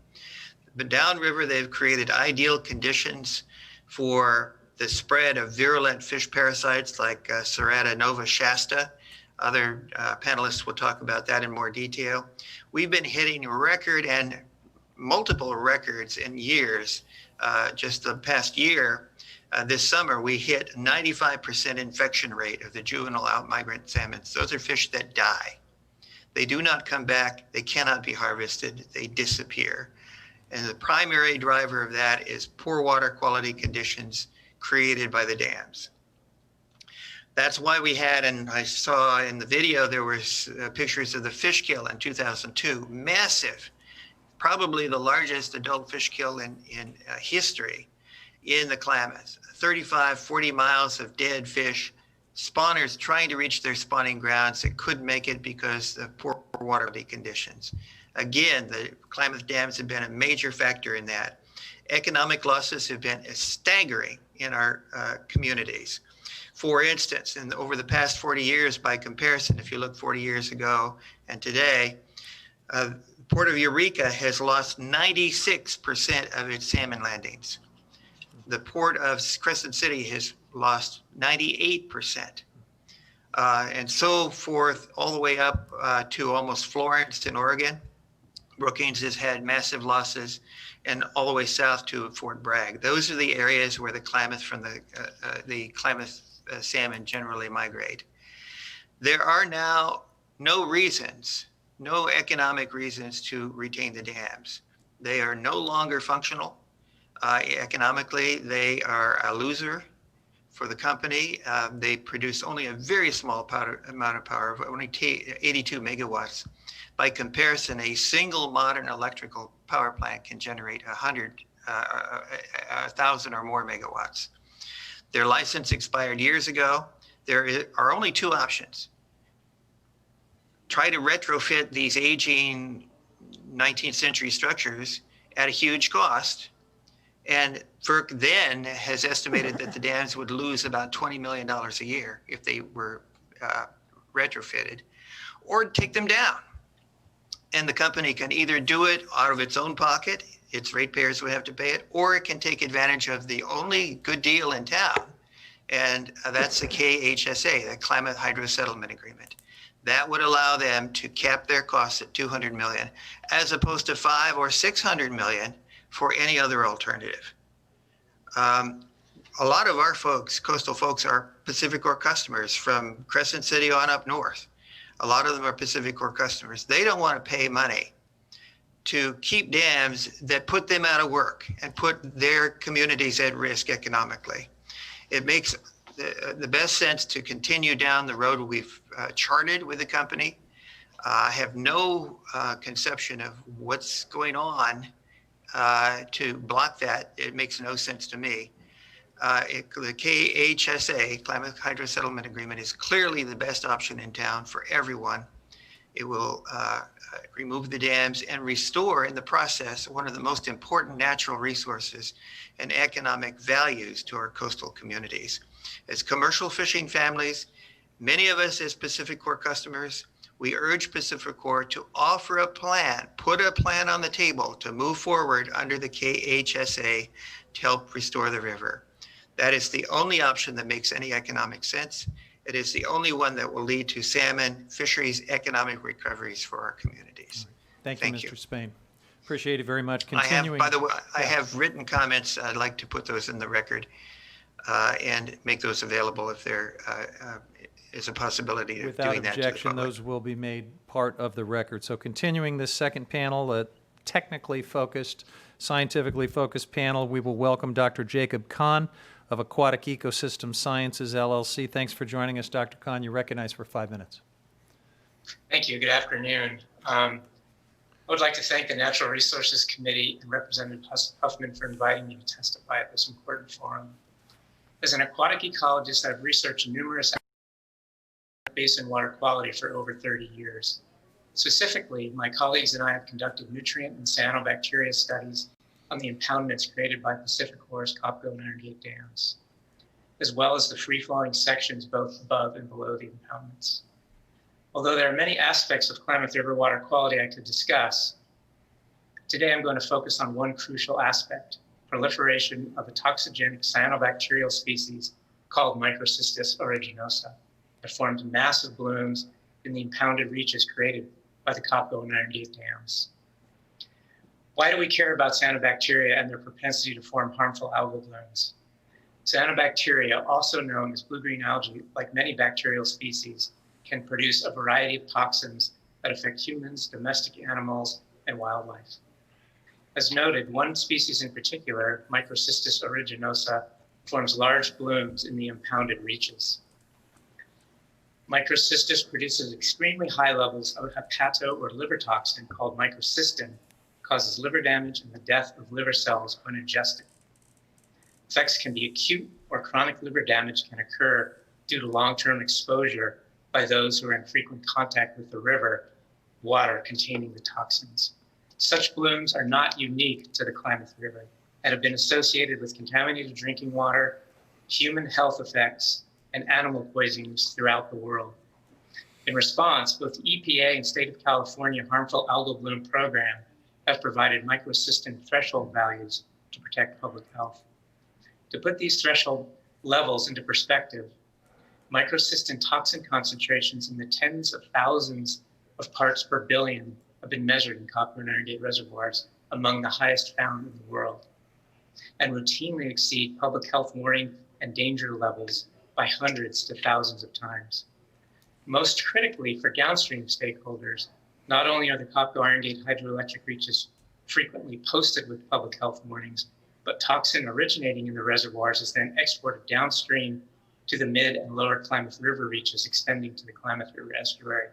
But downriver, they've created ideal conditions for the spread of virulent fish parasites like Serrata nova shasta. Other panelists will talk about that in more detail. We've been hitting record and multiple records in years. Just the past year, this summer, we hit 95% infection rate of the juvenile outmigrant salmons. Those are fish that die. They do not come back. They cannot be harvested. They disappear. And the primary driver of that is poor water quality conditions created by the dams. That's why we had, and I saw in the video, there was pictures of the fish kill in 2002, massive, probably the largest adult fish kill in history in the Klamath. 35, 40 miles of dead fish spawners trying to reach their spawning grounds that couldn't make it because of poor water quality conditions. Again, the Klamath dams have been a major factor in that. Economic losses have been staggering in our communities. For instance, over the past 40 years, by comparison, if you look 40 years ago and today, Port of Eureka has lost 96% of its salmon landings. The Port of Crescent City has lost 98%. And so forth, all the way up to almost Florence in Oregon. Brookings has had massive losses, and all the way south to Fort Bragg. Those are the areas where the Klamath Klamath salmon generally migrate. There are now no economic reasons to retain the dams. They are no longer functional. Economically, they are a loser for the company. They produce only a very small amount of power, only 82 megawatts. By comparison, a single modern electrical power plant can generate 1,000 or more megawatts. Their license expired years ago. There are only two options. Try to retrofit these aging 19th century structures at a huge cost. And FERC then has estimated that the dams would lose about $20 million a year if they were retrofitted, or take them down. And the company can either do it out of its own pocket, its ratepayers would have to pay it, or it can take advantage of the only good deal in town, and that's the KHSA, the Klamath Hydro Settlement Agreement. That would allow them to cap their costs at $200 million, as opposed to $500 or $600 million for any other alternative. A lot of our folks, coastal folks, are PacifiCorp customers from Crescent City on up north. A lot of them are PacifiCorp customers. They don't want to pay money to keep dams that put them out of work and put their communities at risk economically. It makes the best sense to continue down the road we've charted with the company. I have no conception of what's going on to block that. It makes no sense to me. The KHSA, Klamath Hydro Settlement Agreement, is clearly the best option in town for everyone. It will remove the dams and restore, in the process, one of the most important natural resources and economic values to our coastal communities. As commercial fishing families, many of us as PacifiCorp customers, we urge PacifiCorp to offer a plan, put a plan on the table to move forward under the KHSA to help restore the river. That is the only option that makes any economic sense. It is the only one that will lead to salmon fisheries economic recoveries for our communities. Thank you, Mr. Spain. Appreciate it very much. Continuing. By the way, I have written comments. I'd like to put those in the record and make those available if there is a possibility of doing that. Without objection, those will be made part of the record. So continuing this second panel, a technically focused, scientifically focused panel, we will welcome Dr. Jacob Kahn of Aquatic Ecosystem Sciences, LLC. Thanks for joining us, Dr. Kahn. You're recognized for 5 minutes. Thank you. Good afternoon. I would like to thank the Natural Resources Committee and Representative Huffman for inviting me to testify at this important forum. As an aquatic ecologist, I've researched numerous basin water quality for over 30 years. Specifically, my colleagues and I have conducted nutrient and cyanobacteria studies on the impoundments created by PacifiCorp's Copco and Iron Gate dams, as well as the free-flowing sections both above and below the impoundments. Although there are many aspects of Klamath River water quality I could discuss, today I'm going to focus on one crucial aspect: proliferation of a toxigenic cyanobacterial species called Microcystis aeruginosa that forms massive blooms in the impounded reaches created by the Copco and Iron Gate dams. Why do we care about cyanobacteria and their propensity to form harmful algal blooms? Cyanobacteria, also known as blue-green algae, like many bacterial species, can produce a variety of toxins that affect humans, domestic animals, and wildlife. As noted, one species in particular, Microcystis aeruginosa, forms large blooms in the impounded reaches. Microcystis produces extremely high levels of a hepato or liver toxin called microcystin, causes liver damage and the death of liver cells when ingested. Effects can be acute, or chronic liver damage can occur due to long-term exposure by those who are in frequent contact with the river water containing the toxins. Such blooms are not unique to the Klamath River and have been associated with contaminated drinking water, human health effects, and animal poisonings throughout the world. In response, both the EPA and State of California Harmful Algal Bloom Program have provided microcystin threshold values to protect public health. To put these threshold levels into perspective, microcystin toxin concentrations in the tens of thousands of parts per billion have been measured in Copco and Iron Gate reservoirs, among the highest found in the world, and routinely exceed public health warning and danger levels by hundreds to thousands of times. Most critically for downstream stakeholders, not only are the Copco Iron Gate hydroelectric reaches frequently posted with public health warnings, but toxin originating in the reservoirs is then exported downstream to the mid and lower Klamath River reaches extending to the Klamath River estuary.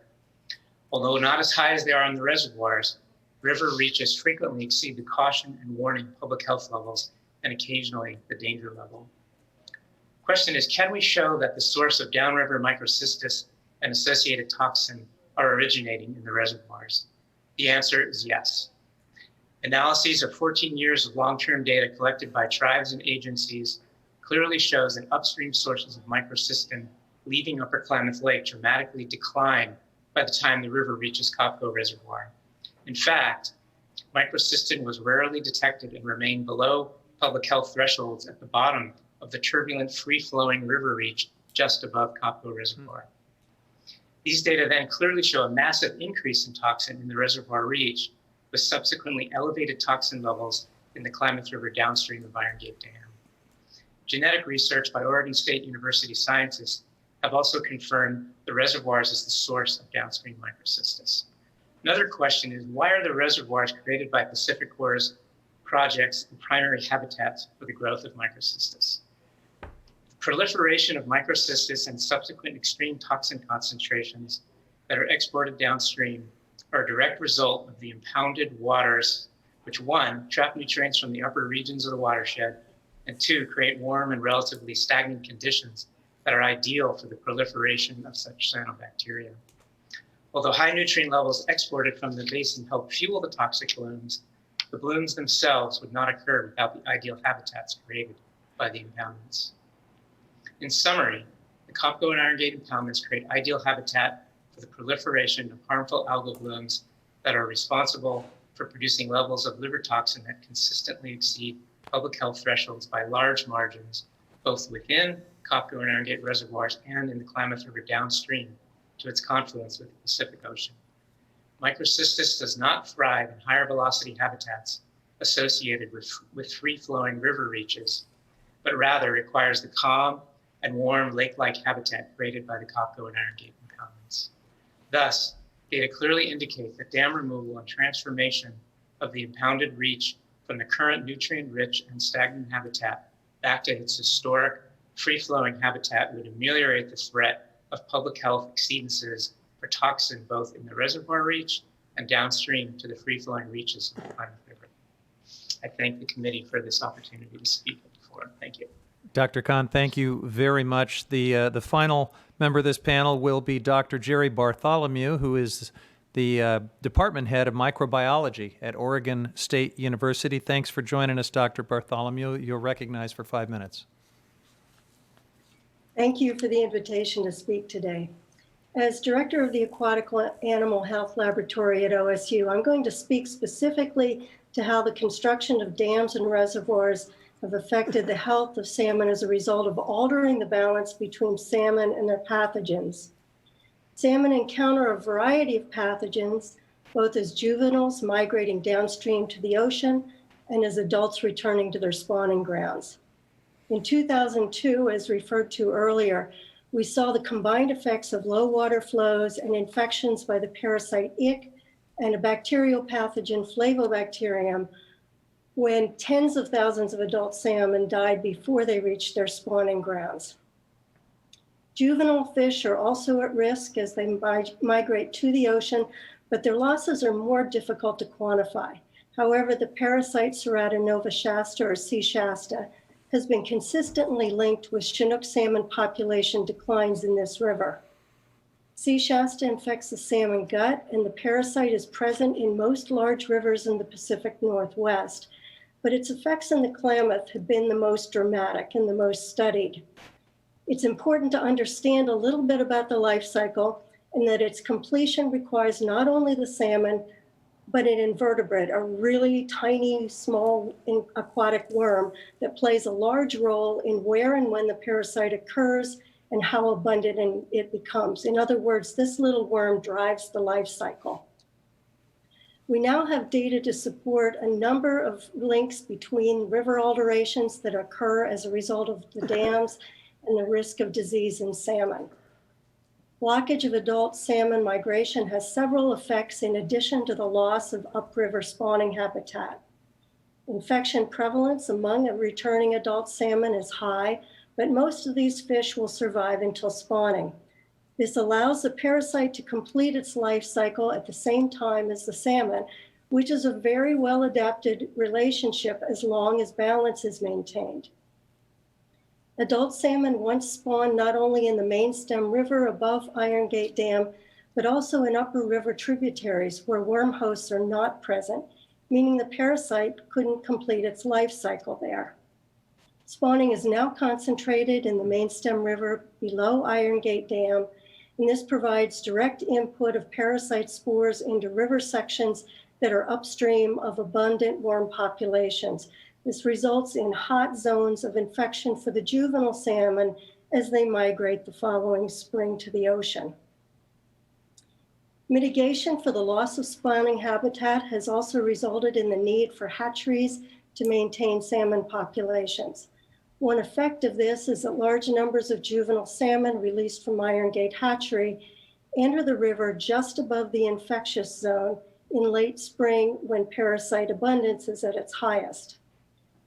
Although not as high as they are in the reservoirs, river reaches frequently exceed the caution and warning public health levels and occasionally the danger level. Question is, can we show that the source of downriver microcystis and associated toxin are originating in the reservoirs? The answer is yes. Analyses of 14 years of long-term data collected by tribes and agencies clearly shows that upstream sources of microcystin leaving Upper Klamath Lake dramatically decline by the time the river reaches Copco Reservoir. In fact, microcystin was rarely detected and remained below public health thresholds at the bottom of the turbulent, free-flowing river reach just above Copco Reservoir. These data then clearly show a massive increase in toxin in the reservoir reach, with subsequently elevated toxin levels in the Klamath River downstream of Iron Gate Dam. Genetic research by Oregon State University scientists have also confirmed the reservoirs as the source of downstream microcystis. Another question is, why are the reservoirs created by PacifiCorp's projects the primary habitats for the growth of microcystis? The proliferation of microcystis and subsequent extreme toxin concentrations that are exported downstream are a direct result of the impounded waters, which one, trap nutrients from the upper regions of the watershed, and two, create warm and relatively stagnant conditions that are ideal for the proliferation of such cyanobacteria. Although high nutrient levels exported from the basin help fuel the toxic blooms, the blooms themselves would not occur without the ideal habitats created by the impoundments. In summary, the Copco and Iron Gate impoundments create ideal habitat for the proliferation of harmful algal blooms that are responsible for producing levels of liver toxin that consistently exceed public health thresholds by large margins, both within Copco and Iron Gate reservoirs and in the Klamath River downstream to its confluence with the Pacific Ocean. Microcystis does not thrive in higher velocity habitats associated with free-flowing river reaches, but rather requires the calm and warm lake-like habitat created by the Copco and Iron Gate impoundments. Thus, data clearly indicate that dam removal and transformation of the impounded reach from the current nutrient-rich and stagnant habitat back to its historic free-flowing habitat would ameliorate the threat of public health exceedances for toxin both in the reservoir reach and downstream to the free-flowing reaches of the Klamath River. I thank the committee for this opportunity to speak at the forum. Thank you. Dr. Khan, thank you very much. The final member of this panel will be Dr. Jerry Bartholomew, who is the department head of microbiology at Oregon State University. Thanks for joining us, Dr. Bartholomew. You're recognized for 5 minutes. Thank you for the invitation to speak today. As director of the Aquatic Animal Health Laboratory at OSU, I'm going to speak specifically to how the construction of dams and reservoirs have affected the health of salmon as a result of altering the balance between salmon and their pathogens. Salmon encounter a variety of pathogens, both as juveniles migrating downstream to the ocean and as adults returning to their spawning grounds. In 2002, as referred to earlier, we saw the combined effects of low water flows and infections by the parasite ick and a bacterial pathogen, Flavobacterium, when tens of thousands of adult salmon died before they reached their spawning grounds. Juvenile fish are also at risk as they migrate to the ocean, but their losses are more difficult to quantify. However, the parasite Serratinova shasta or C. shasta has been consistently linked with Chinook salmon population declines in this river. Sea Shasta infects the salmon gut, and the parasite is present in most large rivers in the Pacific Northwest, but its effects in the Klamath have been the most dramatic and the most studied. It's important to understand a little bit about the life cycle and that its completion requires not only the salmon, but an invertebrate, a really tiny, small aquatic worm that plays a large role in where and when the parasite occurs and how abundant it becomes. In other words, this little worm drives the life cycle. We now have data to support a number of links between river alterations that occur as a result of the dams and the risk of disease in salmon. Blockage of adult salmon migration has several effects in addition to the loss of upriver spawning habitat. Infection prevalence among returning adult salmon is high, but most of these fish will survive until spawning. This allows the parasite to complete its life cycle at the same time as the salmon, which is a very well-adapted relationship as long as balance is maintained. Adult salmon once spawned not only in the main stem river above Iron Gate Dam, but also in upper river tributaries where worm hosts are not present, meaning the parasite couldn't complete its life cycle there. Spawning is now concentrated in the main stem river below Iron Gate Dam, and this provides direct input of parasite spores into river sections that are upstream of abundant worm populations. This results in hot zones of infection for the juvenile salmon as they migrate the following spring to the ocean. Mitigation for the loss of spawning habitat has also resulted in the need for hatcheries to maintain salmon populations. One effect of this is that large numbers of juvenile salmon released from Iron Gate Hatchery enter the river just above the infectious zone in late spring when parasite abundance is at its highest.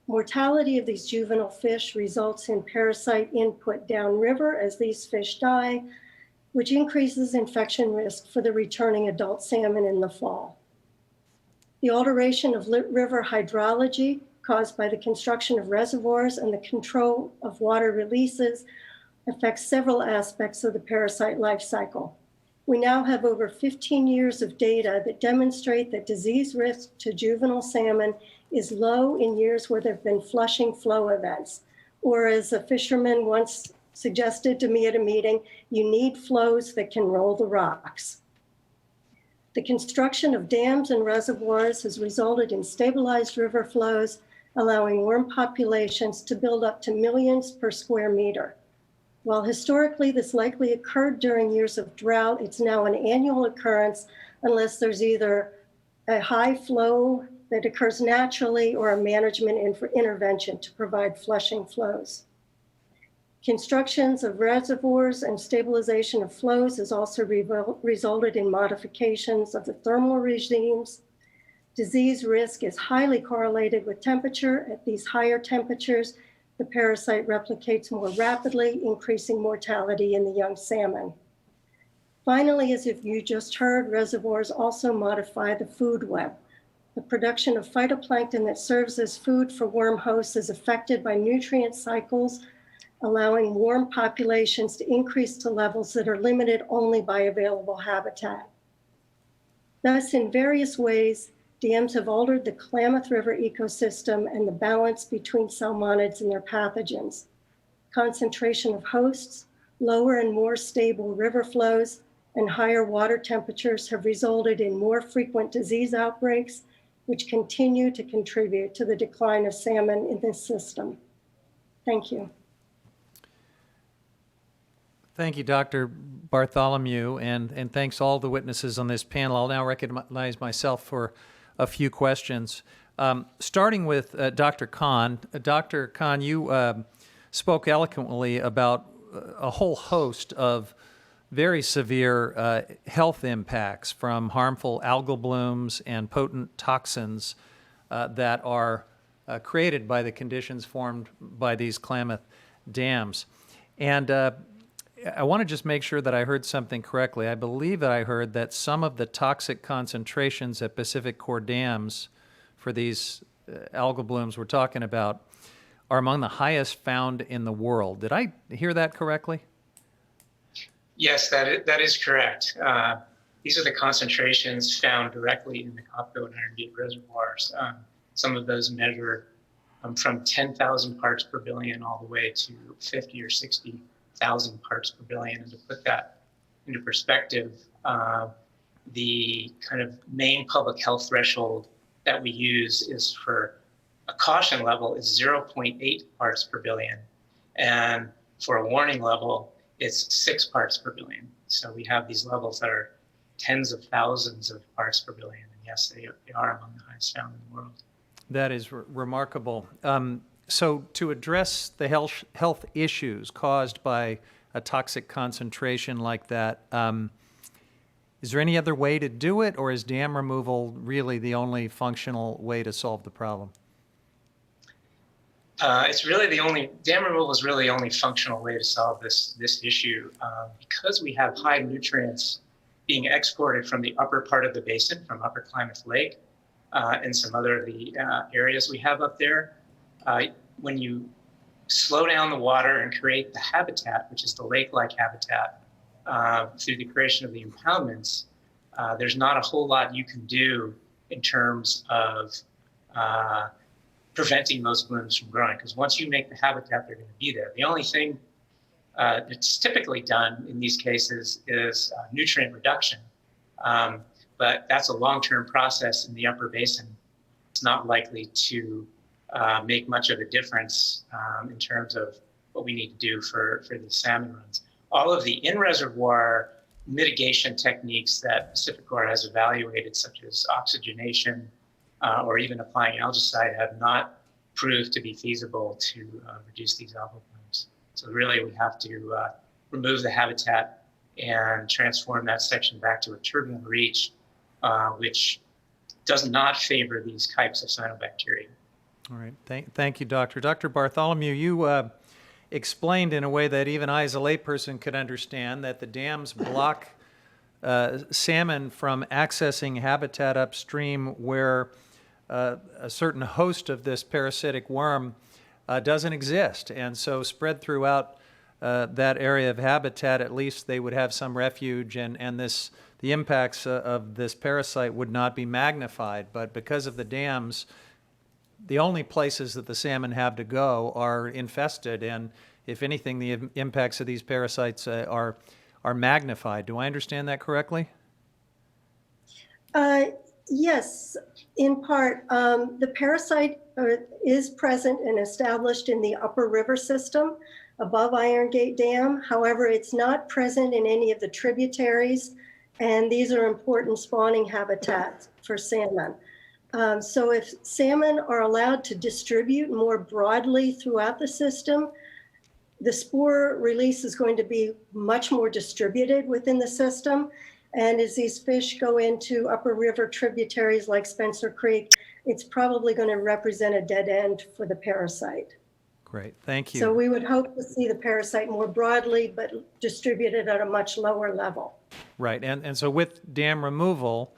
Mortality of these juvenile fish results in parasite input downriver as these fish die, which increases infection risk for the returning adult salmon in the fall. The alteration of river hydrology caused by the construction of reservoirs and the control of water releases affects several aspects of the parasite life cycle. We now have over 15 years of data that demonstrate that disease risk to juvenile salmon is low in years where there have been flushing flow events, or as a fisherman once suggested to me at a meeting, you need flows that can roll the rocks. The construction of dams and reservoirs has resulted in stabilized river flows, allowing worm populations to build up to millions per square meter. While historically this likely occurred during years of drought, it's now an annual occurrence unless there's either a high flow that occurs naturally or a management intervention to provide flushing flows. Constructions of reservoirs and stabilization of flows has also resulted in modifications of the thermal regimes. Disease risk is highly correlated with temperature. At these higher temperatures, the parasite replicates more rapidly, increasing mortality in the young salmon. Finally, as if you just heard, reservoirs also modify the food web. The production of phytoplankton that serves as food for worm hosts is affected by nutrient cycles, allowing worm populations to increase to levels that are limited only by available habitat. Thus, in various ways, dams have altered the Klamath River ecosystem and the balance between salmonids and their pathogens. Concentration of hosts, lower and more stable river flows, and higher water temperatures have resulted in more frequent disease outbreaks, which continue to contribute to the decline of salmon in this system. Thank you. Thank you, Dr. Bartholomew, and thanks all the witnesses on this panel. I'll now recognize myself for a few questions. Starting with Dr. Kahn. Dr. Kahn, you spoke eloquently about a whole host of very severe health impacts from harmful algal blooms and potent toxins that are created by the conditions formed by these Klamath dams. And I want to just make sure that I heard something correctly. I believe that I heard that some of the toxic concentrations at PacifiCorp dams for these algal blooms we're talking about are among the highest found in the world. Did I hear that correctly? Yes, that is correct. These are the concentrations found directly in the Copco and Iron Gate reservoirs. Some of those measure from 10,000 parts per billion all the way to 50 or 60,000 parts per billion. And to put that into perspective, the kind of main public health threshold that we use is for a caution level is 0.8 parts per billion. And for a warning level, it's 6 parts per billion. So we have these levels that are tens of thousands of parts per billion. And yes, they are among the highest found in the world. That is Remarkable. So to address the health issues caused by a toxic concentration like that, is there any other way to do it, or is dam removal really the only functional way to solve the problem? It's really dam removal is really the only functional way to solve this issue. Because we have high nutrients being exported from the upper part of the basin, from Upper Klamath Lake, and some other of the areas we have up there. When you slow down the water and create the habitat, which is the lake-like habitat, through the creation of the impoundments, there's not a whole lot you can do in terms of preventing those blooms from growing, because once you make the habitat, they're going to be there. The only thing that's typically done in these cases is nutrient reduction, but that's a long-term process in the upper basin. It's not likely to make much of a difference in terms of what we need to do for these salmon runs. All of the in-reservoir mitigation techniques that PacifiCorp has evaluated, such as oxygenation or even applying algicide, have not proved to be feasible to reduce these algal blooms. So really we have to remove the habitat and transform that section back to a turbulent reach, which does not favor these types of cyanobacteria. All right, thank you, Doctor. Dr. Bartholomew, you explained in a way that even I as a layperson could understand that the dams block salmon from accessing habitat upstream where a certain host of this parasitic worm doesn't exist. And so spread throughout that area of habitat, at least they would have some refuge, and the impacts of this parasite would not be magnified. But because of the dams, the only places that the salmon have to go are infested, and if anything, the impacts of these parasites are magnified. Do I understand that correctly? Yes, in part. The parasite is present and established in the upper river system above Iron Gate Dam. However, it's not present in any of the tributaries, and these are important spawning habitats for salmon. So if salmon are allowed to distribute more broadly throughout the system, the spore release is going to be much more distributed within the system. And as these fish go into upper river tributaries like Spencer Creek, it's probably going to represent a dead end for the parasite. Great, thank you. So we would hope to see the parasite more broadly, but distributed at a much lower level. Right, and so with dam removal,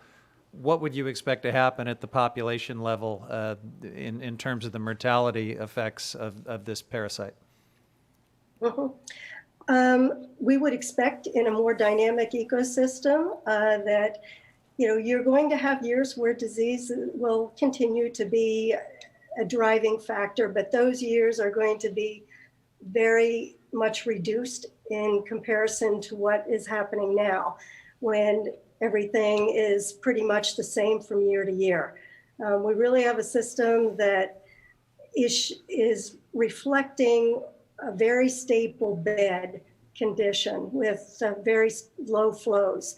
what would you expect to happen at the population level in terms of the mortality effects of this parasite? We would expect in a more dynamic ecosystem that, you're going to have years where disease will continue to be a driving factor, but those years are going to be very much reduced in comparison to what is happening now, when everything is pretty much the same from year to year. We really have a system that is reflecting a very stable bed condition with very low flows.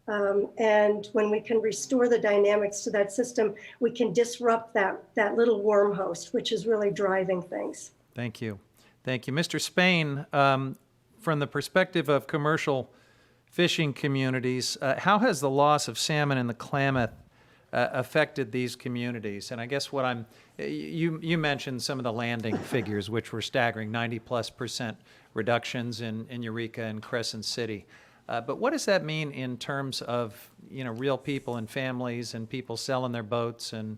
And when we can restore the dynamics to that system, we can disrupt that little worm host, which is really driving things. Thank you. Thank you. Mr. Spain, from the perspective of commercial fishing communities, how has the loss of salmon in the Klamath affected these communities? And I guess you mentioned some of the landing figures, which were staggering, 90+% reductions in Eureka and Crescent City. But what does that mean in terms of, real people and families and people selling their boats and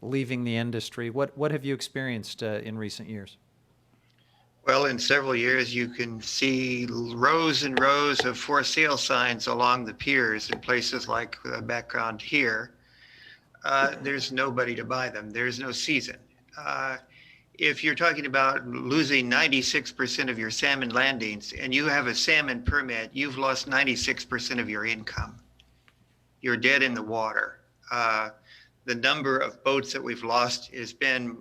leaving the industry? What have you experienced in recent years? Well, in several years, you can see rows and rows of for sale signs along the piers in places like the background here. There's nobody to buy them. There's no season. If you're talking about losing 96% of your salmon landings and you have a salmon permit, you've lost 96% of your income. You're dead in the water. The number of boats that we've lost has been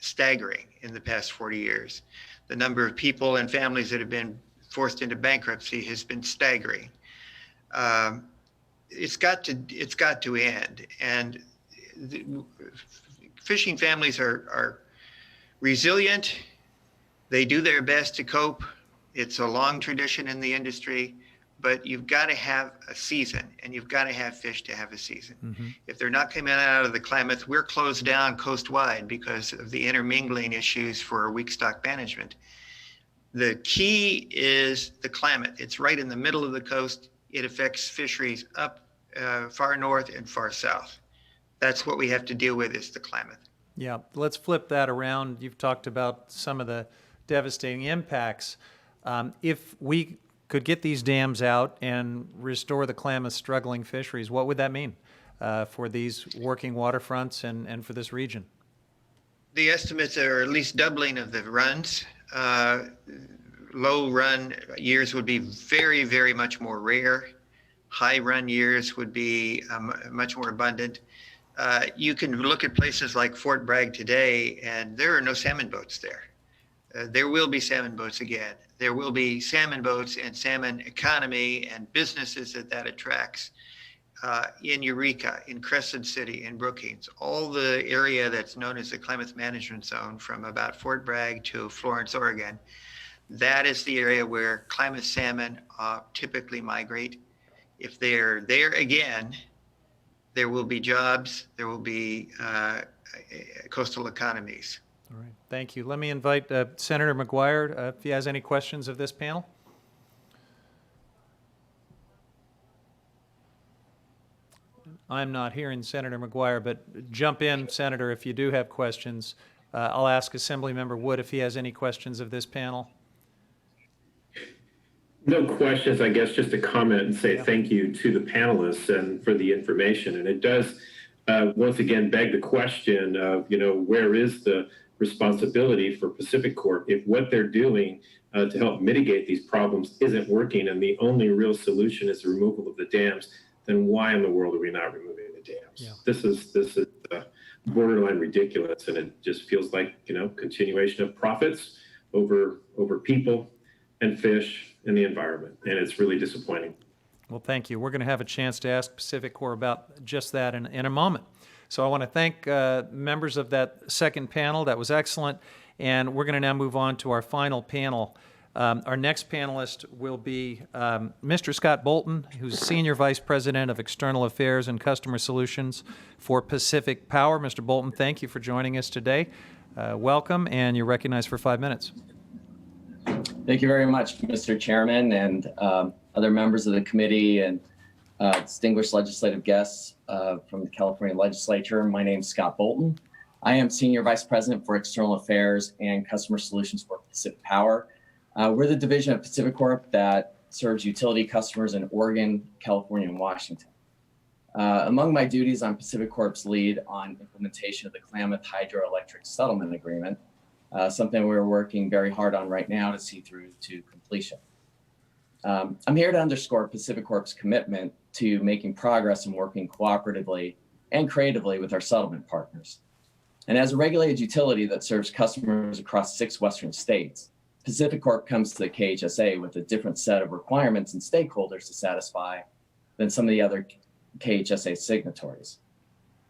staggering in the past 40 years. The number of people and families that have been forced into bankruptcy has been staggering. It's got to end. And fishing families are resilient. They do their best to cope. It's a long tradition in the industry, but you've got to have a season, and you've got to have fish to have a season. Mm-hmm. If they're not coming out of the Klamath, we're closed down coast-wide because of the intermingling issues for weak stock management. The key is the Klamath. It's right in the middle of the coast. It affects fisheries up far north and far south. That's what we have to deal with, is the Klamath. Yeah, let's flip that around. You've talked about some of the devastating impacts. If we could get these dams out and restore the Klamath struggling fisheries, what would that mean for these working waterfronts and for this region? The estimates are at least doubling of the runs. Low run years would be very, very much more rare. High run years would be much more abundant. You can look at places like Fort Bragg today, and there are no salmon boats there. There will be salmon boats again. There will be salmon boats and salmon economy and businesses that attracts in Eureka, in Crescent City, in Brookings, all the area that's known as the Klamath Management Zone from about Fort Bragg to Florence, Oregon. That is the area where Klamath salmon typically migrate. If they're there again, there will be jobs, there will be coastal economies. All right, thank you. Let me invite Senator McGuire if he has any questions of this panel. I'm not hearing Senator McGuire, but jump in, Senator, if you do have questions. I'll ask Assemblymember Wood if he has any questions of this panel. No questions, I guess, just a comment and say thank you to the panelists and for the information. And it does, once again, beg the question of, where is the responsibility for PacifiCorp if what they're doing to help mitigate these problems isn't working and the only real solution is the removal of the dams, then why in the world are we not removing the dams? Yeah. This is borderline ridiculous, and it just feels like, continuation of profits over people and fish and the environment, and it's really disappointing. Well, thank you. We're going to have a chance to ask PacifiCorp about just that in a moment. So I want to thank members of that second panel. That was excellent. And we're going to now move on to our final panel. Our next panelist will be Mr. Scott Bolton, who's Senior Vice President of External Affairs and Customer Solutions for Pacific Power. Mr. Bolton, thank you for joining us today. Welcome, and you're recognized for 5 minutes. Thank you very much, Mr. Chairman, and other members of the committee and distinguished legislative guests from the California legislature. My name is Scott Bolton. I am Senior Vice President for External Affairs and Customer Solutions for Pacific Power. We're the division of PacifiCorp that serves utility customers in Oregon, California, and Washington. Among my duties, I'm PacifiCorp's lead on implementation of the Klamath Hydroelectric Settlement Agreement, something we're working very hard on right now to see through to completion. I'm here to underscore PacifiCorp's commitment to making progress and working cooperatively and creatively with our settlement partners. And as a regulated utility that serves customers across 6 Western states, PacifiCorp comes to the KHSA with a different set of requirements and stakeholders to satisfy than some of the other KHSA signatories.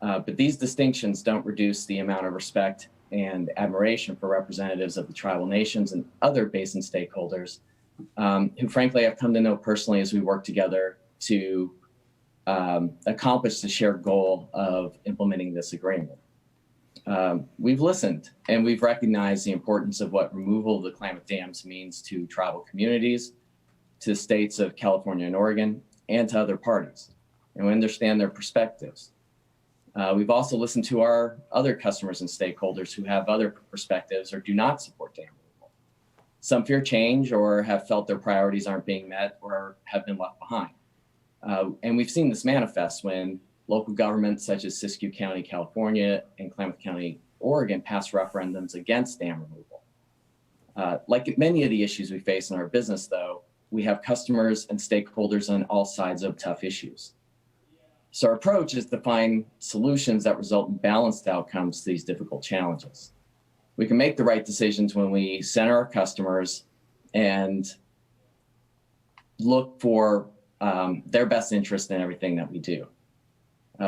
But these distinctions don't reduce the amount of respect and admiration for representatives of the tribal nations and other basin stakeholders who frankly I've come to know personally as we work together to accomplish the shared goal of implementing this agreement. We've listened and we've recognized the importance of what removal of the Klamath dams means to tribal communities, to the states of California and Oregon, and to other parties, and we understand their perspectives. We've also listened to our other customers and stakeholders who have other perspectives or do not support dam removal. Some fear change or have felt their priorities aren't being met or have been left behind. And we've seen this manifest when local governments such as Siskiyou County, California, and Klamath County, Oregon pass referendums against dam removal. Like many of the issues we face in our business, though, we have customers and stakeholders on all sides of tough issues. So our approach is to find solutions that result in balanced outcomes to these difficult challenges. We can make the right decisions when we center our customers and look for their best interest in everything that we do.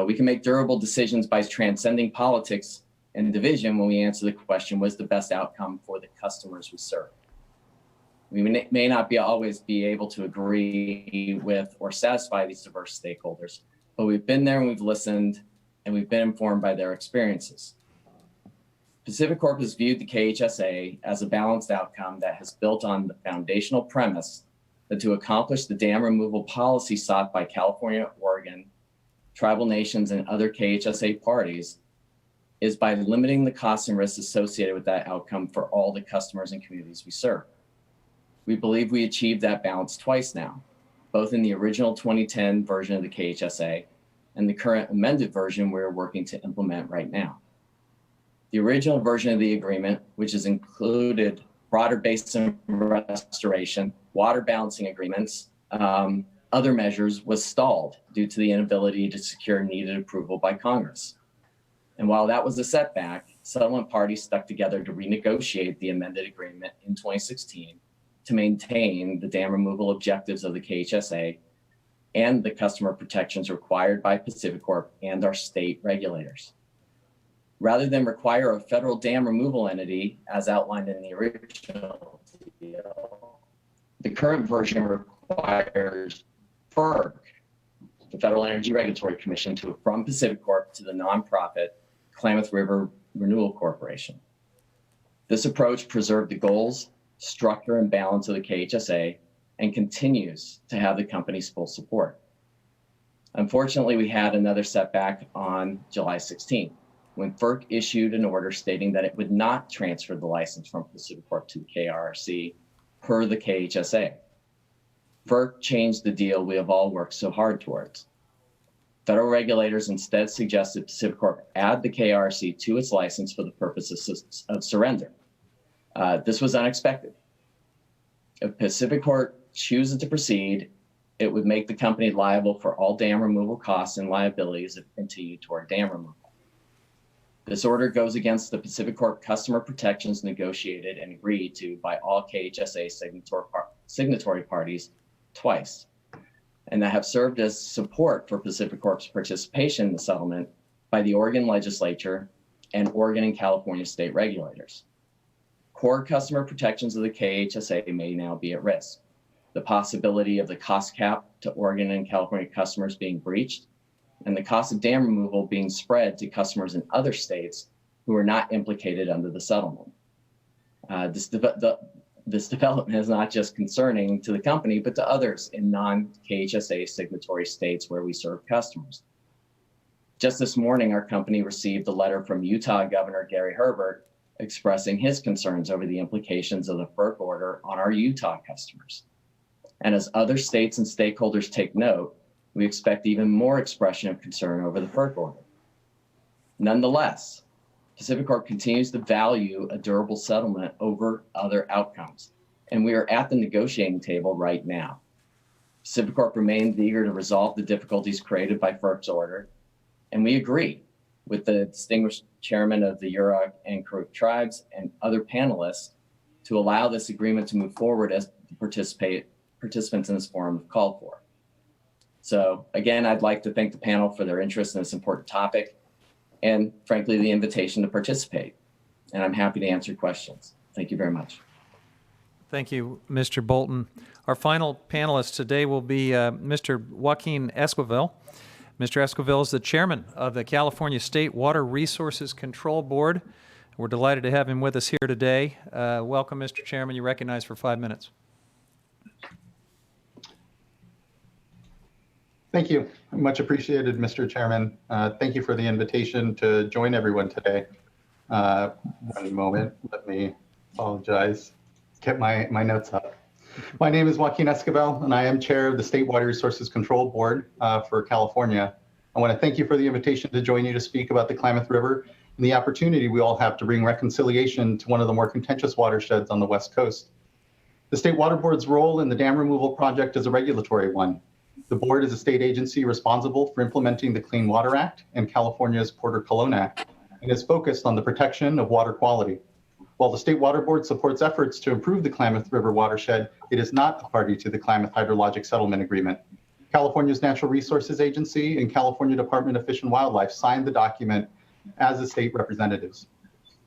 We can make durable decisions by transcending politics and division when we answer the question, what's the best outcome for the customers we serve? We may not always be able to agree with or satisfy these diverse stakeholders, but we've been there and we've listened and we've been informed by their experiences. PacifiCorp has viewed the KHSA as a balanced outcome that has built on the foundational premise that to accomplish the dam removal policy sought by California, Oregon, tribal nations, and other KHSA parties is by limiting the costs and risks associated with that outcome for all the customers and communities we serve. We believe we achieved that balance twice now, both in the original 2010 version of the KHSA and the current amended version we're working to implement right now. The original version of the agreement, which has included broader basin restoration, water balancing agreements, other measures, was stalled due to the inability to secure needed approval by Congress. And while that was a setback, settlement parties stuck together to renegotiate the amended agreement in 2016 to maintain the dam removal objectives of the KHSA and the customer protections required by PacifiCorp and our state regulators. Rather than require a federal dam removal entity, as outlined in the original deal, the current version requires FERC, the Federal Energy Regulatory Commission, from PacifiCorp to the nonprofit Klamath River Renewal Corporation. This approach preserved the goals, structure, and balance of the KHSA and continues to have the company's full support. Unfortunately, we had another setback on July 16th, when FERC issued an order stating that it would not transfer the license from PacifiCorp to the KRC per the KHSA. FERC changed the deal we have all worked so hard towards. Federal regulators instead suggested PacifiCorp add the KRC to its license for the purpose of surrender. This was unexpected. If PacifiCorp chooses to proceed, it would make the company liable for all dam removal costs and liabilities if it continued toward dam removal. This order goes against the PacifiCorp customer protections negotiated and agreed to by all KHSA signatory parties twice, and that have served as support for PacifiCorp's participation in the settlement by the Oregon legislature and Oregon and California state regulators. Core customer protections of the KHSA may now be at risk. The possibility of the cost cap to Oregon and California customers being breached, and the cost of dam removal being spread to customers in other states who are not implicated under the settlement. This development is not just concerning to the company, but to others in non-KHSA signatory states where we serve customers. Just this morning, our company received a letter from Utah Governor Gary Herbert expressing his concerns over the implications of the FERC order on our Utah customers. And as other states and stakeholders take note, we expect even more expression of concern over the FERC order. Nonetheless, PacifiCorp continues to value a durable settlement over other outcomes, and we are at the negotiating table right now. PacifiCorp remains eager to resolve the difficulties created by FERC's order, and we agree with the distinguished chairman of the Yurok and Karuk tribes and other panelists to allow this agreement to move forward as the participants in this forum have called for. So again, I'd like to thank the panel for their interest in this important topic and frankly, the invitation to participate. And I'm happy to answer questions. Thank you very much. Thank you, Mr. Bolton. Our final panelist today will be Mr. Joaquin Esquivel. Mr. Esquivel is the chairman of the California State Water Resources Control Board. We're delighted to have him with us here today. Welcome, Mr. Chairman. You're recognized for 5 minutes. Thank you. Much appreciated, Mr. Chairman. Thank you for the invitation to join everyone today. One moment, let me apologize. get my notes up. My name is Joaquin Escobar, and I am chair of the State Water Resources Control Board for California. I want to thank you for the invitation to join you to speak about the Klamath River and the opportunity we all have to bring reconciliation to one of the more contentious watersheds on the West Coast. The State Water Board's role in the dam removal project is a regulatory one. The board is a state agency responsible for implementing the Clean Water Act and California's Porter Cologne Act, and is focused on the protection of water quality. While the State Water Board supports efforts to improve the Klamath River watershed, it is not a party to the Klamath Hydrologic Settlement Agreement. California's Natural Resources Agency and California Department of Fish and Wildlife signed the document as the state representatives.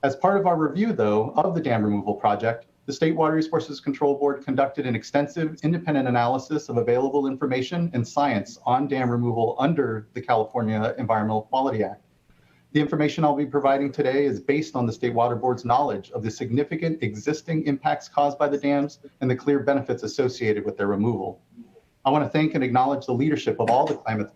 As part of our review, though, of the dam removal project, the State Water Resources Control Board conducted an extensive independent analysis of available information and science on dam removal under the California Environmental Quality Act. The information I'll be providing today is based on the State Water Board's knowledge of the significant existing impacts caused by the dams and the clear benefits associated with their removal. I want to thank and acknowledge the leadership of all the Klamath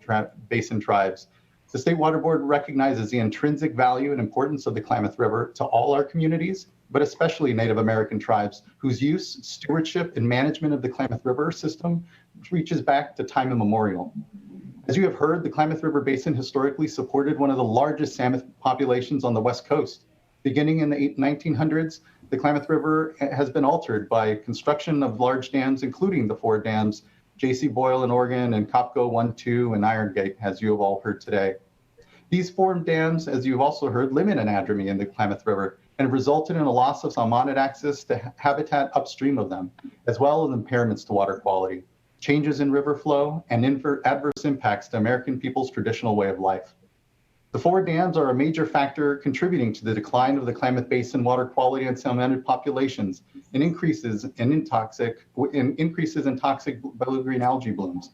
Basin tribes. The State Water Board recognizes the intrinsic value and importance of the Klamath River to all our communities, but especially Native American tribes, whose use, stewardship, and management of the Klamath River system reaches back to time immemorial. As you have heard, the Klamath River Basin historically supported one of the largest salmon populations on the West Coast. Beginning in the 1900s, the Klamath River has been altered by construction of large dams, including the 4 dams, J.C. Boyle in Oregon and Copco 1, 2, and Iron Gate, as you have all heard today. These 4 dams, as you've also heard, limit anadromy in the Klamath River and have resulted in a loss of salmonid access to habitat upstream of them, as well as impairments to water quality, changes in river flow, and adverse impacts to American people's traditional way of life. The 4 dams are a major factor contributing to the decline of the Klamath Basin water quality and salmonid populations and increases in toxic blue-green algae blooms.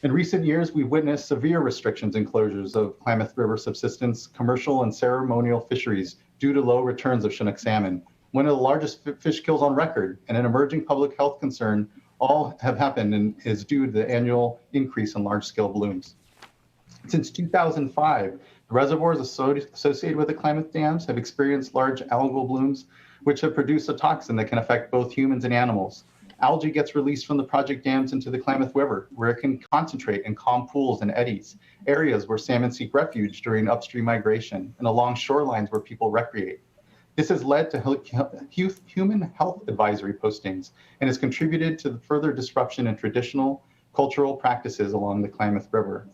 In recent years, we've witnessed severe restrictions and closures of Klamath River subsistence, commercial, and ceremonial fisheries due to low returns of Chinook salmon, one of the largest fish kills on record, and an emerging public health concern. All have happened and is due to the annual increase in large-scale blooms. Since 2005, the reservoirs associated with the Klamath dams have experienced large algal blooms, which have produced a toxin that can affect both humans and animals. Algae gets released from the project dams into the Klamath River, where it can concentrate in calm pools and eddies, areas where salmon seek refuge during upstream migration, and along shorelines where people recreate. This has led to human health advisory postings and has contributed to the further disruption in traditional cultural practices along the Klamath River.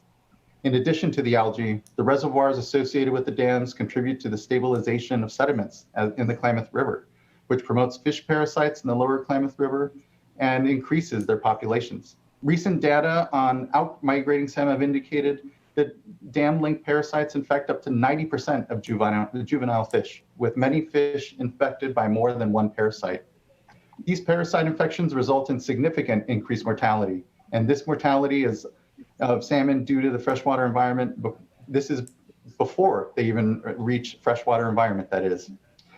In addition to the algae, the reservoirs associated with the dams contribute to the stabilization of sediments in the Klamath River, which promotes fish parasites in the lower Klamath River and increases their populations. Recent data on out-migrating salmon have indicated that dam-linked parasites infect up to 90% of juvenile fish, with many fish infected by more than one parasite. These parasite infections result in significant increased mortality, and this mortality is of salmon due to the freshwater environment. This is before they even reach freshwater environment, that is.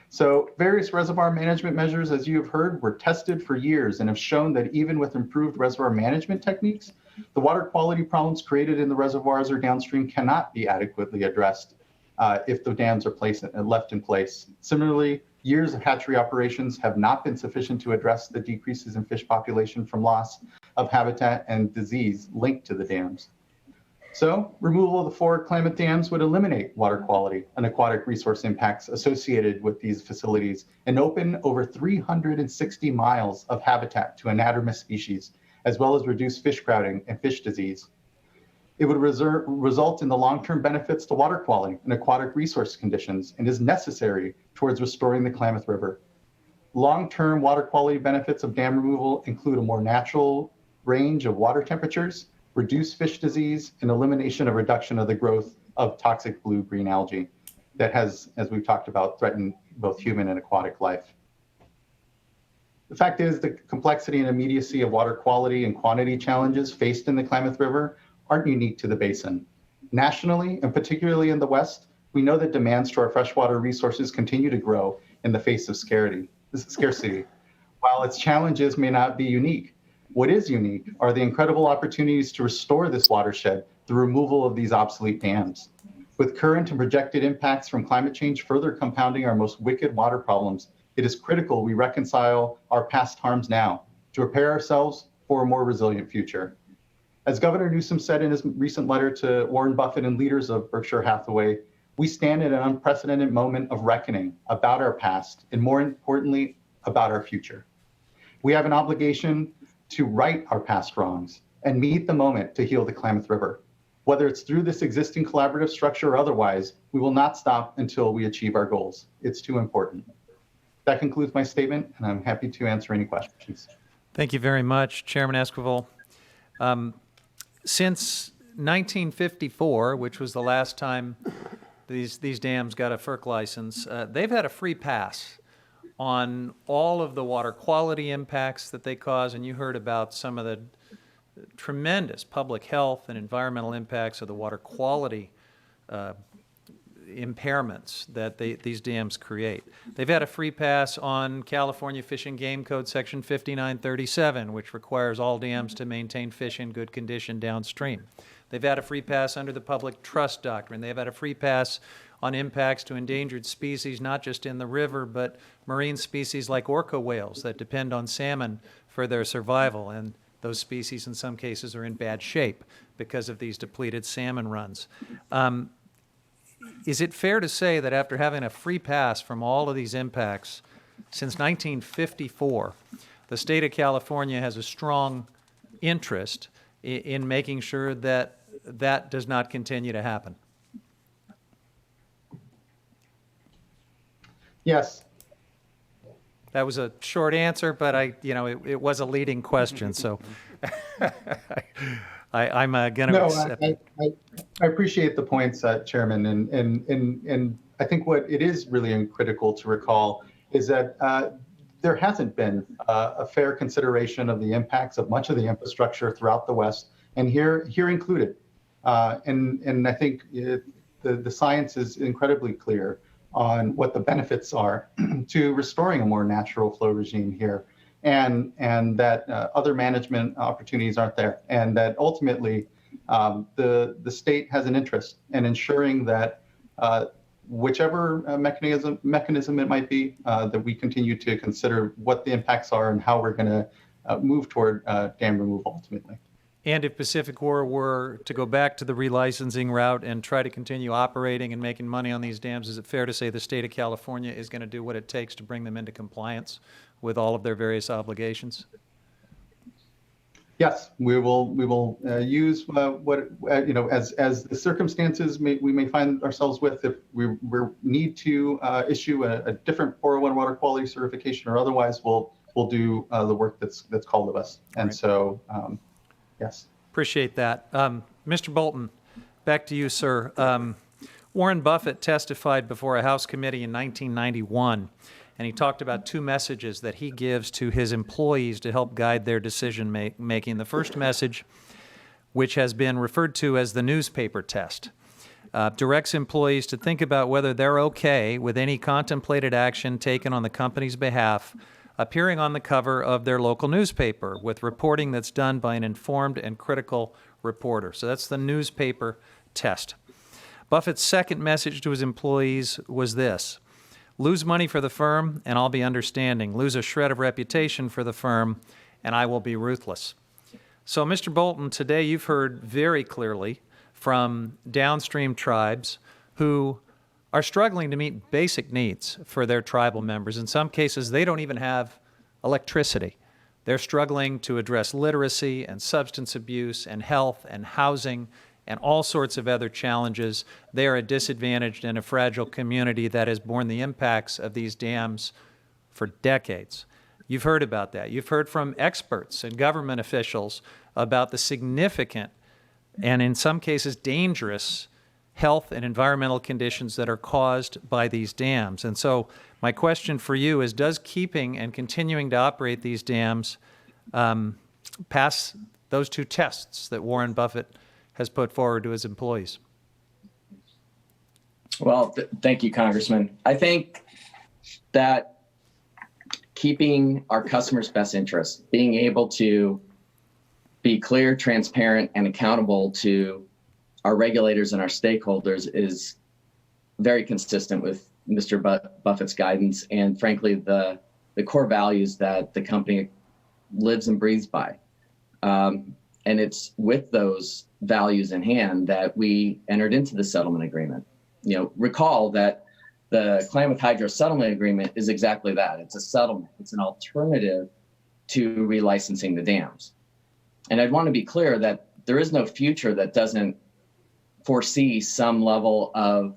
So various reservoir management measures, as you have heard, were tested for years and have shown that even with improved reservoir management techniques, the water quality problems created in the reservoirs or downstream cannot be adequately addressed if the dams are left in place. Similarly, years of hatchery operations have not been sufficient to address the decreases in fish population from loss of habitat and disease linked to the dams. So removal of the 4 Klamath dams would eliminate water quality and aquatic resource impacts associated with these facilities and open over 360 miles of habitat to anadromous species, as well as reduce fish crowding and fish disease. It would result in the long-term benefits to water quality and aquatic resource conditions and is necessary towards restoring the Klamath River. Long-term water quality benefits of dam removal include a more natural range of water temperatures, reduced fish disease, and elimination of reduction of the growth of toxic blue-green algae that has, as we've talked about, threatened both human and aquatic life. The fact is, the complexity and immediacy of water quality and quantity challenges faced in the Klamath River aren't unique to the basin. Nationally, and particularly in the West, we know that demands to our freshwater resources continue to grow in the face of scarcity. While its challenges may not be unique, what is unique are the incredible opportunities to restore this watershed through removal of these obsolete dams. With current and projected impacts from climate change further compounding our most wicked water problems, it is critical we reconcile our past harms now to prepare ourselves for a more resilient future. As Governor Newsom said in his recent letter to Warren Buffett and leaders of Berkshire Hathaway, we stand at an unprecedented moment of reckoning about our past and, more importantly, about our future. We have an obligation to right our past wrongs and meet the moment to heal the Klamath River. Whether it's through this existing collaborative structure or otherwise, we will not stop until we achieve our goals. It's too important. That concludes my statement, and I'm happy to answer any questions. Thank you very much, Chairman Esquivel. Since 1954, which was the last time these dams got a FERC license, they've had a free pass on all of the water quality impacts that they cause, and you heard about some of the tremendous public health and environmental impacts of the water quality impairments that these dams create. They've had a free pass on California Fish and Game Code Section 5937, which requires all dams to maintain fish in good condition downstream. They've had a free pass under the Public Trust Doctrine. They've had a free pass on impacts to endangered species, not just in the river, but marine species like orca whales that depend on salmon for their survival. And those species, in some cases, are in bad shape because of these depleted salmon runs. Is it fair to say that after having a free pass from all of these impacts since 1954, the state of California has a strong interest in making sure that that does not continue to happen? Yes. That was a short answer, but it was a leading question, so I'm going to accept it. I appreciate the points, Chairman, and I think what it is really critical to recall is that there hasn't been a fair consideration of the impacts of much of the infrastructure throughout the West, and here included. And I think the science is incredibly clear on what the benefits are to restoring a more natural flow regime here, and that other management opportunities aren't there, and that ultimately the state has an interest in ensuring that whichever mechanism it might be, that we continue to consider what the impacts are and how we're going to move toward dam removal ultimately. And if PacifiCorp were to go back to the relicensing route and try to continue operating and making money on these dams, is it fair to say the state of California is going to do what it takes to bring them into compliance with all of their various obligations? Yes, we will use as the circumstances we may find ourselves with. If we need to issue a different 401 water quality certification or otherwise, we'll do the work that's called of us. And right. So. Yes. Appreciate that. Mr. Bolton, back to you, sir. Warren Buffett testified before a House committee in 1991, and he talked about two messages that he gives to his employees to help guide their decision making. The first message, which has been referred to as the newspaper test, directs employees to think about whether they're okay with any contemplated action taken on the company's behalf appearing on the cover of their local newspaper with reporting that's done by an informed and critical reporter. So that's the newspaper test. Buffett's second message to his employees was this: lose money for the firm and I'll be understanding. Lose a shred of reputation for the firm and I will be ruthless. So Mr. Bolton, today you've heard very clearly from downstream tribes who are struggling to meet basic needs for their tribal members. In some cases, they don't even have electricity. They're struggling to address literacy and substance abuse and health and housing and all sorts of other challenges. They are a disadvantaged and a fragile community that has borne the impacts of these dams for decades. You've heard about that. You've heard from experts and government officials about the significant and in some cases dangerous health and environmental conditions that are caused by these dams. And so my question for you is, does keeping and continuing to operate these dams pass those two tests that Warren Buffett has put forward to his employees? Well, thank you, Congressman. I think that keeping our customers' best interest, being able to be clear, transparent, and accountable to our regulators and our stakeholders is very consistent with Mr. Buffett's guidance and frankly, the core values that the company lives and breathes by. And it's with those values in hand that we entered into the settlement agreement. You know, recall that the Klamath Hydro settlement agreement is exactly that. It's a settlement. It's an alternative to relicensing the dams. And I'd want to be clear that there is no future that doesn't foresee some level of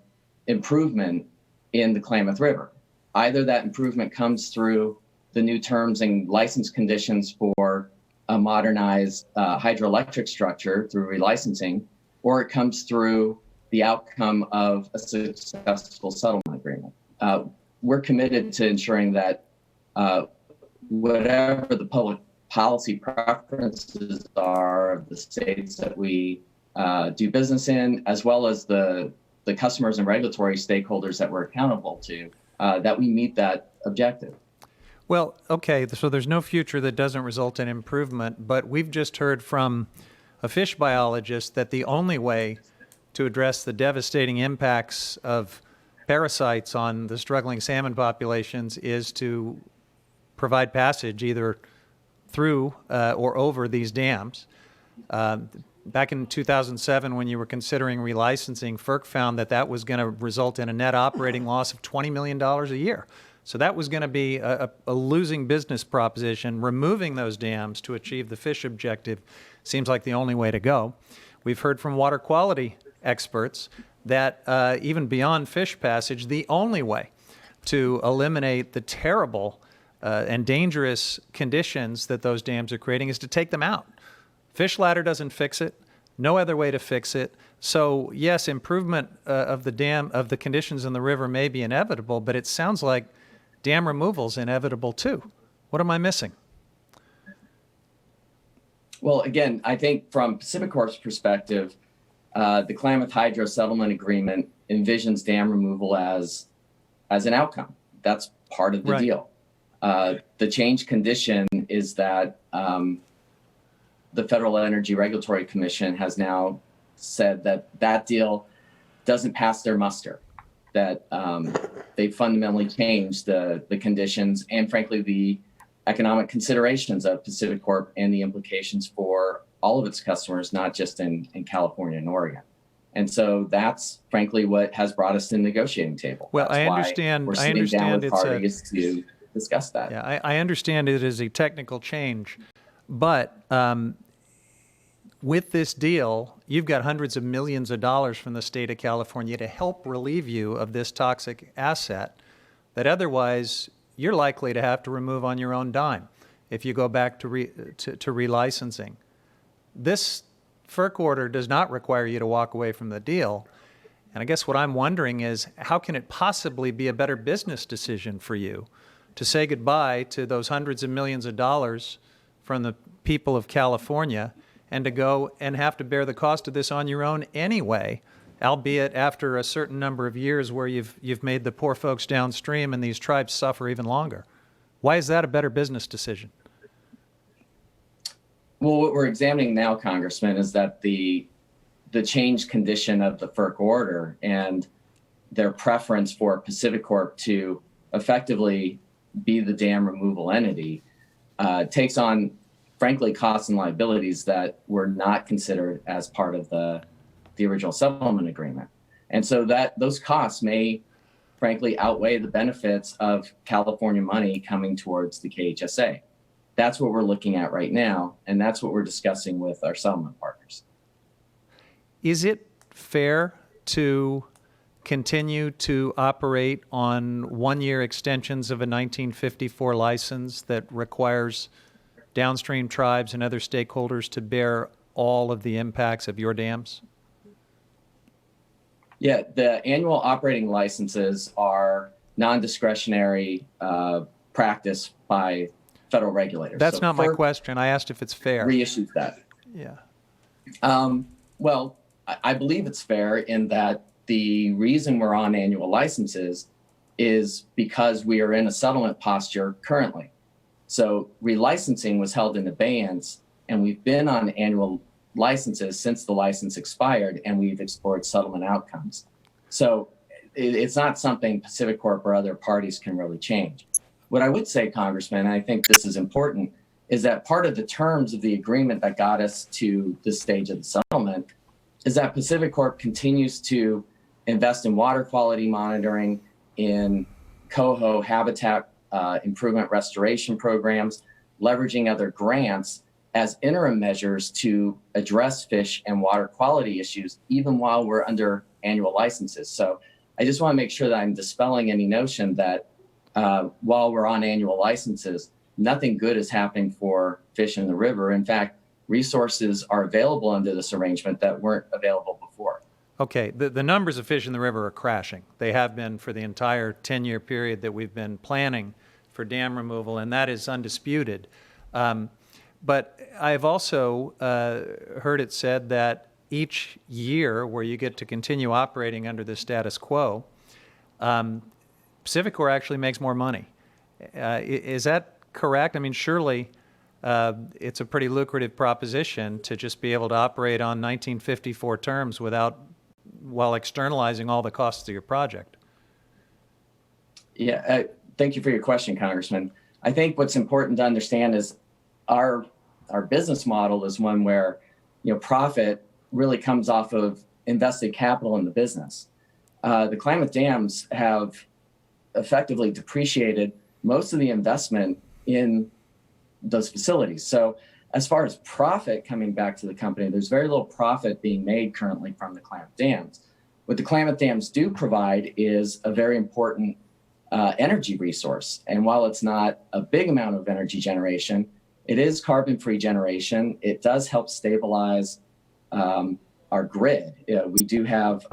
improvement in the Klamath River. Either that improvement comes through the new terms and license conditions for a modernized hydroelectric structure through relicensing, or it comes through the outcome of a successful settlement agreement. We're committed to ensuring that whatever the public policy preferences are of the states that we do business in, as well as the customers and regulatory stakeholders that we're accountable to, that we meet that objective. Well, okay, so there's no future that doesn't result in improvement, but we've just heard from a fish biologist that the only way to address the devastating impacts of parasites on the struggling salmon populations is to provide passage either through or over these dams. Back in 2007, when you were considering relicensing, FERC found that that was going to result in a net operating loss of $20 million a year. So that was going to be a losing business proposition. Removing those dams to achieve the fish objective seems like the only way to go. We've heard from water quality experts that even beyond fish passage, the only way to eliminate the terrible and dangerous conditions that those dams are creating is to take them out. Fish ladder doesn't fix it. No other way to fix it. So yes, improvement of the conditions in the river may be inevitable, but it sounds like dam removal is inevitable too. What am I missing? Well, again, I think from PacifiCorp's perspective, the Klamath Hydro settlement agreement envisions dam removal as an outcome. That's part of the deal. The change condition is that the Federal Energy Regulatory Commission has now said that that deal doesn't pass their muster, that they fundamentally changed the conditions and frankly the economic considerations of PacifiCorp and the implications for all of its customers, not just in California and Oregon. And so that's frankly what has brought us to the negotiating table. Well, that's I understand. We're sitting down with parties to discuss that. Yeah, I understand it is a technical change, but with this deal, you've got hundreds of millions of dollars from the state of California to help relieve you of this toxic asset that otherwise you're likely to have to remove on your own dime if you go back to relicensing. This FERC order does not require you to walk away from the deal. And I guess what I'm wondering is, how can it possibly be a better business decision for you to say goodbye to those hundreds of millions of dollars from the people of California and to go and have to bear the cost of this on your own anyway, albeit after a certain number of years where you've made the poor folks downstream and these tribes suffer even longer? Why is that a better business decision? Well, what we're examining now, Congressman, is that the change condition of the FERC order and their preference for PacifiCorp to effectively be the dam removal entity takes on, frankly, costs and liabilities that were not considered as part of the original settlement agreement. And so that those costs may, frankly, outweigh the benefits of California money coming towards the KHSA. That's what we're looking at right now, and that's what we're discussing with our settlement partners. Is it fair to continue to operate on one-year extensions of a 1954 license that requires downstream tribes and other stakeholders to bear all of the impacts of your dams? Yeah, the annual operating licenses are non-discretionary practice by federal regulators. That's not my question. I asked if it's fair. Reissues that. Yeah. Well, I believe it's fair in that the reason we're on annual licenses is because we are in a settlement posture currently. So relicensing was held in abeyance, and we've been on annual licenses since the license expired, and we've explored settlement outcomes. So it's not something PacifiCorp or other parties can really change. What I would say, Congressman, and I think this is important, is that part of the terms of the agreement that got us to this stage of the settlement is that PacifiCorp continues to invest in water quality monitoring, in coho habitat improvement restoration programs, leveraging other grants as interim measures to address fish and water quality issues, even while we're under annual licenses. So I just want to make sure that I'm dispelling any notion that while we're on annual licenses, nothing good is happening for fish in the river. In fact, resources are available under this arrangement that weren't available before. Okay, the numbers of fish in the river are crashing. They have been for the entire 10-year period that we've been planning for dam removal, and that is undisputed. But I've also heard it said that each year where you get to continue operating under the status quo, PacifiCorp actually makes more money. Is that correct? I mean, surely it's a pretty lucrative proposition to just be able to operate on 1954 terms while externalizing all the costs of your project. Yeah, thank you for your question, Congressman. I think what's important to understand is our business model is one where, profit really comes off of invested capital in the business. The Klamath dams have effectively depreciated most of the investment in those facilities. So as far as profit coming back to the company, there's very little profit being made currently from the Klamath dams. What the Klamath dams do provide is a very important energy resource. And while it's not a big amount of energy generation, it is carbon-free generation. It does help stabilize our grid. We do have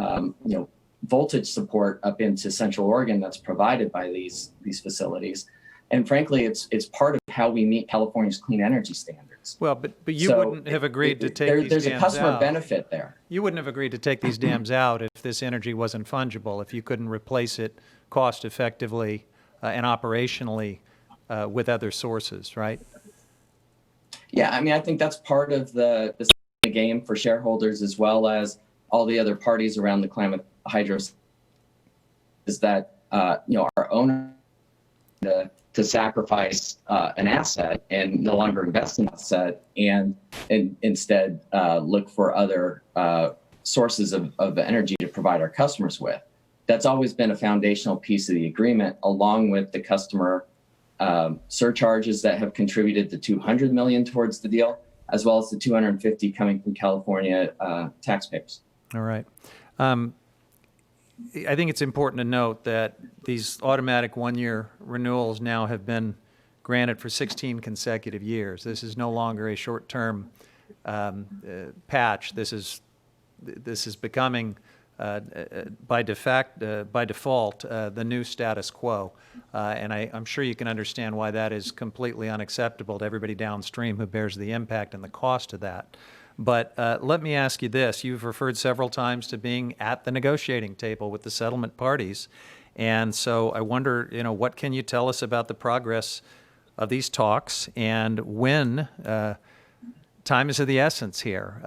voltage support up into Central Oregon that's provided by these facilities. And frankly, it's part of how we meet California's clean energy standards. Well, but you wouldn't have agreed to take these there's dams a customer out. benefit there. You wouldn't have agreed to take these dams out if this energy wasn't fungible, if you couldn't replace it cost effectively and operationally with other sources, right? Yeah, I mean, I think that's part of the game for shareholders as well as all the other parties around the Klamath Hydro is that, our owner to sacrifice an asset and no longer invest in that asset and instead look for other sources of energy to provide our customers with. That's always been a foundational piece of the agreement, along with the customer surcharges that have contributed to $200 million towards the deal, as well as the $250 coming from California taxpayers. All right. I think it's important to note that these automatic one-year renewals now have been granted for 16 consecutive years. This is no longer a short-term patch. This is becoming by default the new status quo, and I'm sure you can understand why that is completely unacceptable to everybody downstream who bears the impact and the cost of that. But let me ask you this. You've referred several times to being at the negotiating table with the settlement parties. And so I wonder, what can you tell us about the progress of these talks and when time is of the essence here?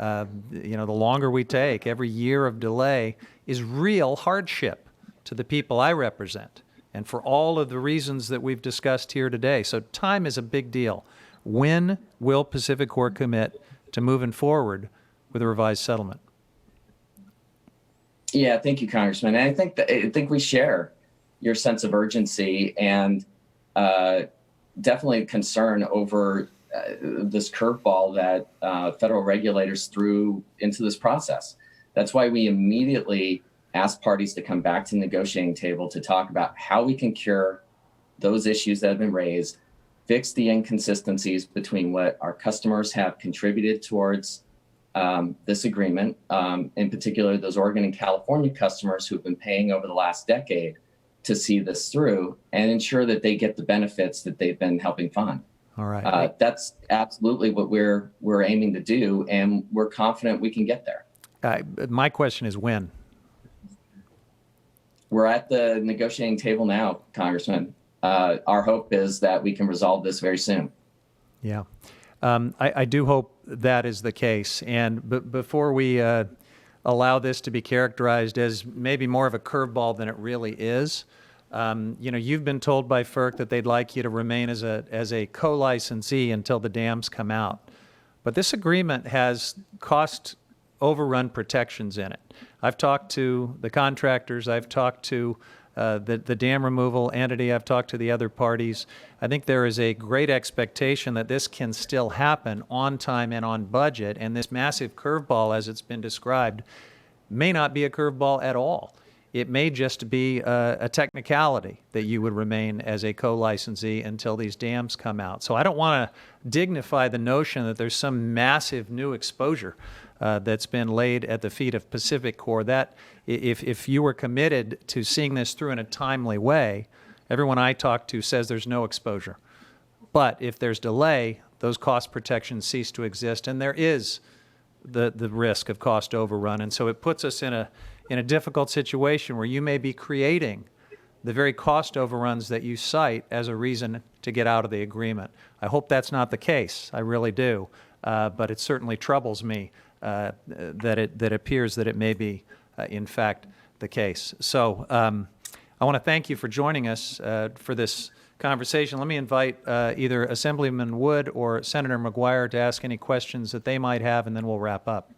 The longer we take, every year of delay is real hardship to the people I represent and for all of the reasons that we've discussed here today. So time is a big deal. When will PacifiCorp commit to moving forward with a revised settlement? Yeah, thank you, Congressman. And I think we share your sense of urgency and definitely concern over this curveball that federal regulators threw into this process. That's why we immediately asked parties to come back to the negotiating table to talk about how we can cure those issues that have been raised, fix the inconsistencies between what our customers have contributed towards this agreement, in particular, those Oregon and California customers who've been paying over the last decade to see this through, and ensure that they get the benefits that they've been helping fund. All right. That's absolutely what we're aiming to do, and we're confident we can get there. My question is when? We're at the negotiating table now, Congressman. Our hope is that we can resolve this very soon. Yeah. I do hope that is the case. And before we allow this to be characterized as maybe more of a curveball than it really is. You've been told by FERC that they'd like you to remain as a co-licensee until the dams come out. But this agreement has cost overrun protections in it. I've talked to the contractors, I've talked to the dam removal entity, I've talked to the other parties. I think there is a great expectation that this can still happen on time and on budget, and this massive curveball, as it's been described, may not be a curveball at all. It may just be a technicality that you would remain as a co-licensee until these dams come out. So I don't want to dignify the notion that there's some massive new exposure that's been laid at the feet of PacifiCorp. That if you were committed to seeing this through in a timely way, everyone I talk to says there's no exposure. But if there's delay, those cost protections cease to exist, and there is the risk of cost overrun. And so it puts us in a difficult situation where you may be creating the very cost overruns that you cite as a reason to get out of the agreement. I hope that's not the case. I really do. But it certainly troubles me that it appears that it may be, in fact, the case. So I want to thank you for joining us for this conversation. Let me invite either Assemblyman Wood or Senator McGuire to ask any questions that they might have, and then we'll wrap up.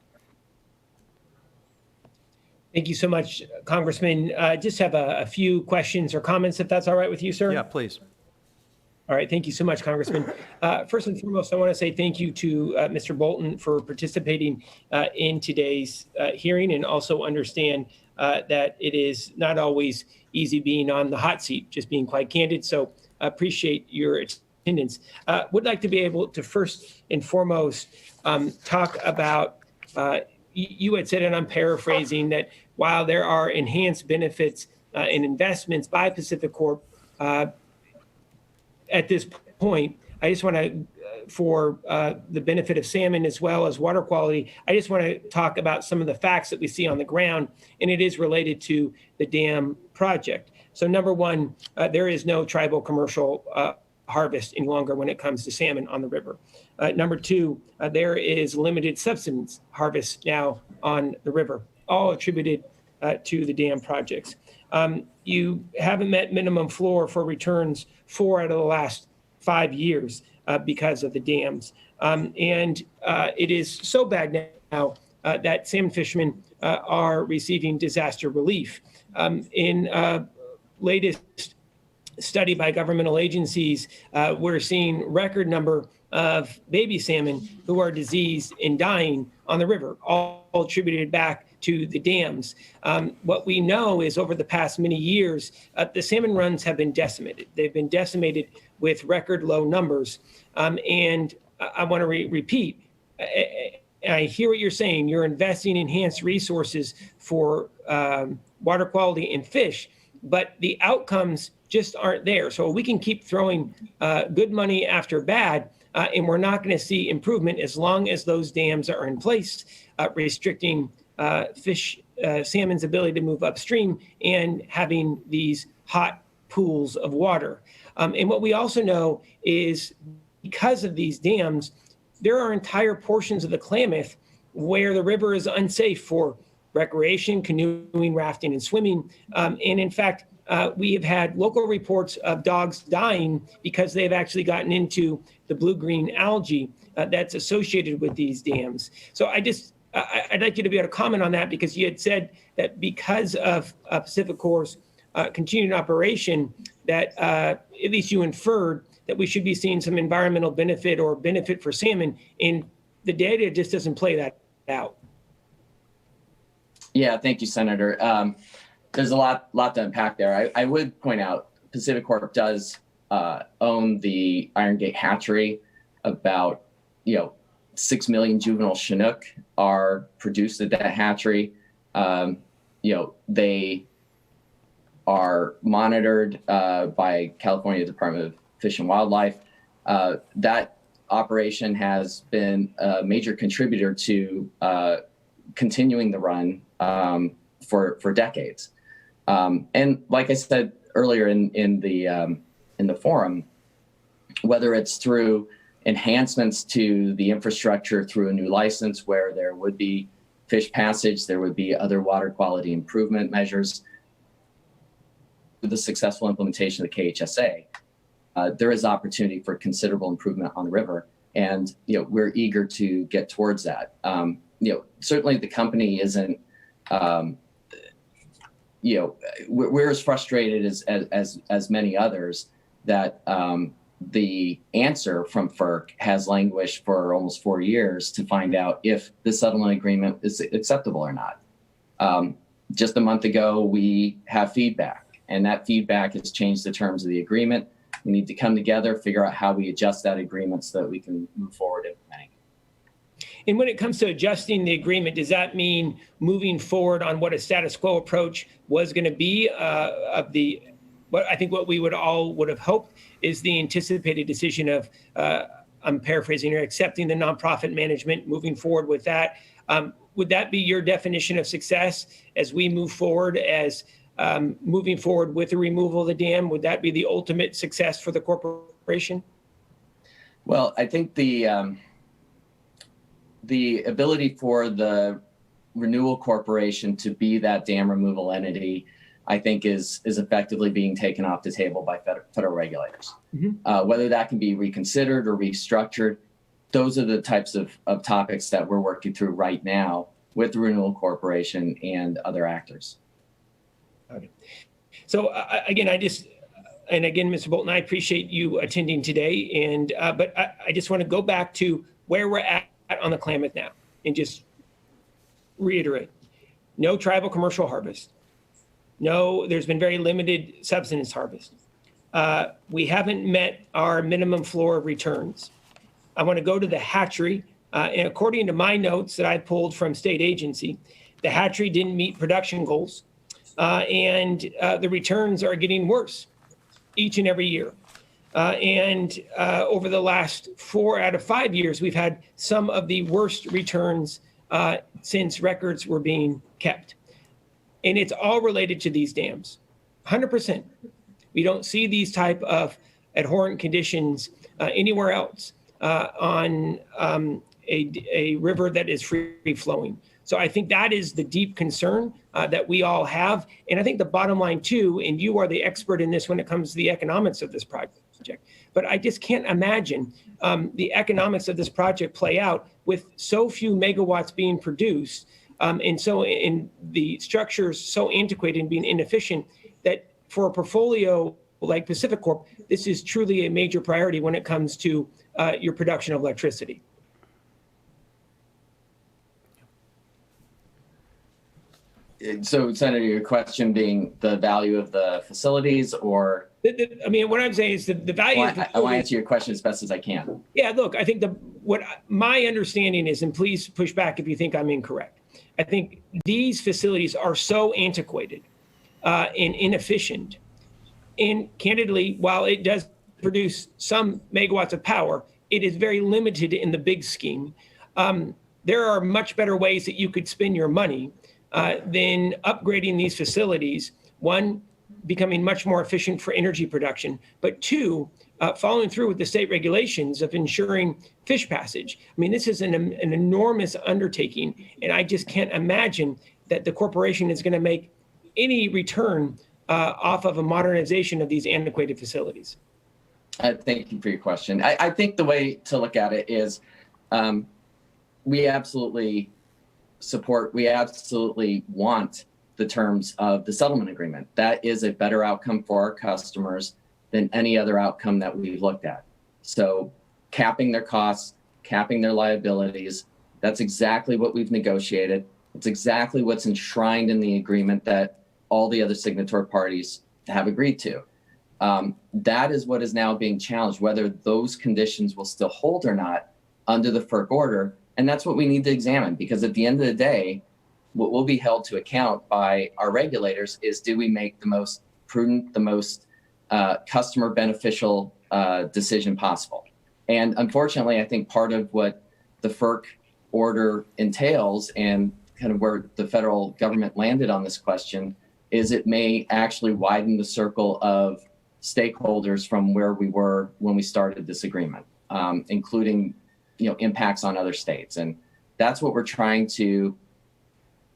Thank you so much, Congressman. Just have a few questions or comments, if that's all right with you, sir? Yeah, please. All right. Thank you so much, Congressman. First and foremost, I want to say thank you to Mr. Bolton for participating in today's hearing, and also understand that it is not always easy being on the hot seat, just being quite candid. So I appreciate your attendance. Would like to be able to first and foremost talk about, you had said, and I'm paraphrasing, that while there are enhanced benefits and investments by PacifiCorp, at this point, I just want to, for the benefit of salmon as well as water quality, I just want to talk about some of the facts that we see on the ground, and it is related to the dam project. So number one, there is no tribal commercial harvest any longer when it comes to salmon on the river. Number two, there is limited subsistence harvest now on the river, all attributed to the dam projects. You haven't met minimum floor for returns 4 out of the last 5 years because of the dams. And it is so bad now that salmon fishermen are receiving disaster relief. In latest study by governmental agencies, we're seeing record number of baby salmon who are diseased and dying on the river, all attributed back to the dams. What we know is over the past many years, the salmon runs have been decimated. They've been decimated with record low numbers. And I want to repeat, I hear what you're saying. You're investing in enhanced resources for water quality and fish, but the outcomes just aren't there. So we can keep throwing good money after bad, and we're not going to see improvement as long as those dams are in place, restricting salmon's ability to move upstream and having these hot pools of water. And what we also know is because of these dams, there are entire portions of the Klamath where the river is unsafe for recreation, canoeing, rafting, and swimming. And in fact, we have had local reports of dogs dying because they've actually gotten into the blue-green algae that's associated with these dams. So I'd like you to be able to comment on that, because you had said that because of PacifiCorp's continued operation, that at least you inferred that we should be seeing some environmental benefit or benefit for salmon, and the data just doesn't play that out. Yeah, thank you, Senator. There's a lot to unpack there. I would point out PacifiCorp does own the Iron Gate hatchery. About 6 million juvenile Chinook are produced at that hatchery. They are monitored by California Department of Fish and Wildlife. That operation has been a major contributor to continuing the run for decades. And like I said earlier in the forum, whether it's through enhancements to the infrastructure through a new license where there would be fish passage. There would be other water quality improvement measures. With the successful implementation of the KHSA, there is opportunity for considerable improvement on the river. And, we're eager to get towards that. Certainly the company isn't, we're as frustrated as many others that the answer from FERC has languished for almost 4 years to find out if the settlement agreement is acceptable or not. Just a month ago, we have feedback, and that feedback has changed the terms of the agreement. We need to come together, figure out how we adjust that agreement so that we can move forward implementing. And when it comes to adjusting the agreement, does that mean moving forward on what a status quo approach was going to be what we would have hoped is the anticipated decision of, I'm paraphrasing here, accepting the nonprofit management, moving forward with that. Would that be your definition of success as we move forward, as moving forward with the removal of the dam? Would that be the ultimate success for the corporation? Well, I think the ability for the Renewal Corporation to be that dam removal entity, I think is effectively being taken off the table by federal regulators. Mm-hmm. Whether that can be reconsidered or restructured, those are the types of topics that we're working through right now with the Renewal Corporation and other actors. Okay. So again, Mr. Bolton, I appreciate you attending today, and but I just want to go back to where we're at on the Klamath now and just reiterate: no tribal commercial harvest. No, there's been very limited subsistence harvest. We haven't met our minimum floor of returns. I want to go to the hatchery, and according to my notes that I pulled from state agency, the hatchery didn't meet production goals, and the returns are getting worse each and every year. And over the last 4 out of 5 years, we've had some of the worst returns since records were being kept. And it's all related to these dams, 100%. We don't see these type of abhorrent conditions anywhere else on a river that is free flowing. So I think that is the deep concern that we all have. And I think the bottom line too, and you are the expert in this when it comes to the economics of this project, but I just can't imagine the economics of this project play out with so few megawatts being produced, and so in the structures so antiquated and being inefficient, that for a portfolio like PacifiCorp, this is truly a major priority when it comes to your production of electricity. So, Senator, your question being the value of the facilities, or? I mean, what I'm saying is the value. I want to answer your question as best as I can. Yeah, look, I think what my understanding is, and please push back if you think I'm incorrect, I think these facilities are so antiquated and inefficient. And candidly, while it does produce some megawatts of power, it is very limited in the big scheme. There are much better ways that you could spend your money than upgrading these facilities. One, becoming much more efficient for energy production, but two, following through with the state regulations of ensuring fish passage. I mean, this is an enormous undertaking, and I just can't imagine that the corporation is going to make any return off of a modernization of these antiquated facilities. Thank you for your question. I think the way to look at it is we absolutely want the terms of the settlement agreement. That is a better outcome for our customers than any other outcome that we've looked at. So capping their costs, capping their liabilities, that's exactly what we've negotiated. It's exactly what's enshrined in the agreement that all the other signatory parties have agreed to. That is what is now being challenged, whether those conditions will still hold or not under the FERC order. And that's what we need to examine, because at the end of the day, what will be held to account by our regulators is, do we make the most prudent, the most customer beneficial decision possible? And unfortunately, I think part of what the FERC order entails, and kind of where the federal government landed on this question, is it may actually widen the circle of stakeholders from where we were when we started this agreement, including impacts on other states. And that's what we're trying to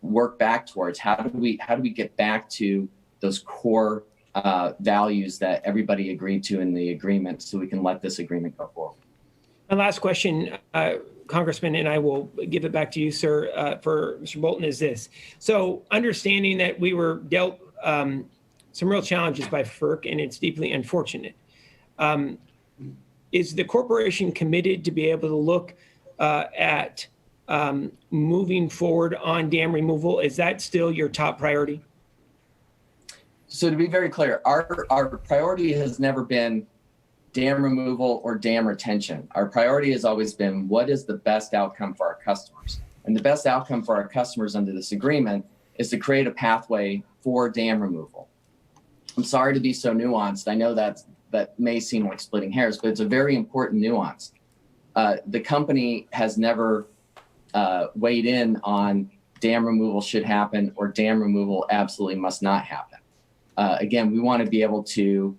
work back towards? How do we get back to those core values that everybody agreed to in the agreement so we can let this agreement go forward? My last question, Congressman, and I will give it back to you, sir, for Mr. Bolton, is this. So understanding that we were dealt some real challenges by FERC, and it's deeply unfortunate. Is the corporation committed to be able to look at moving forward on dam removal? Is that still your top priority? So to be very clear, our priority has never been dam removal or dam retention. Our priority has always been what is the best outcome for our customers? And the best outcome for our customers under this agreement is to create a pathway for dam removal. I'm sorry to be so nuanced. I know that may seem like splitting hairs, but it's a very important nuance. The company has never weighed in on dam removal should happen or dam removal absolutely must not happen. Again, we want to be able to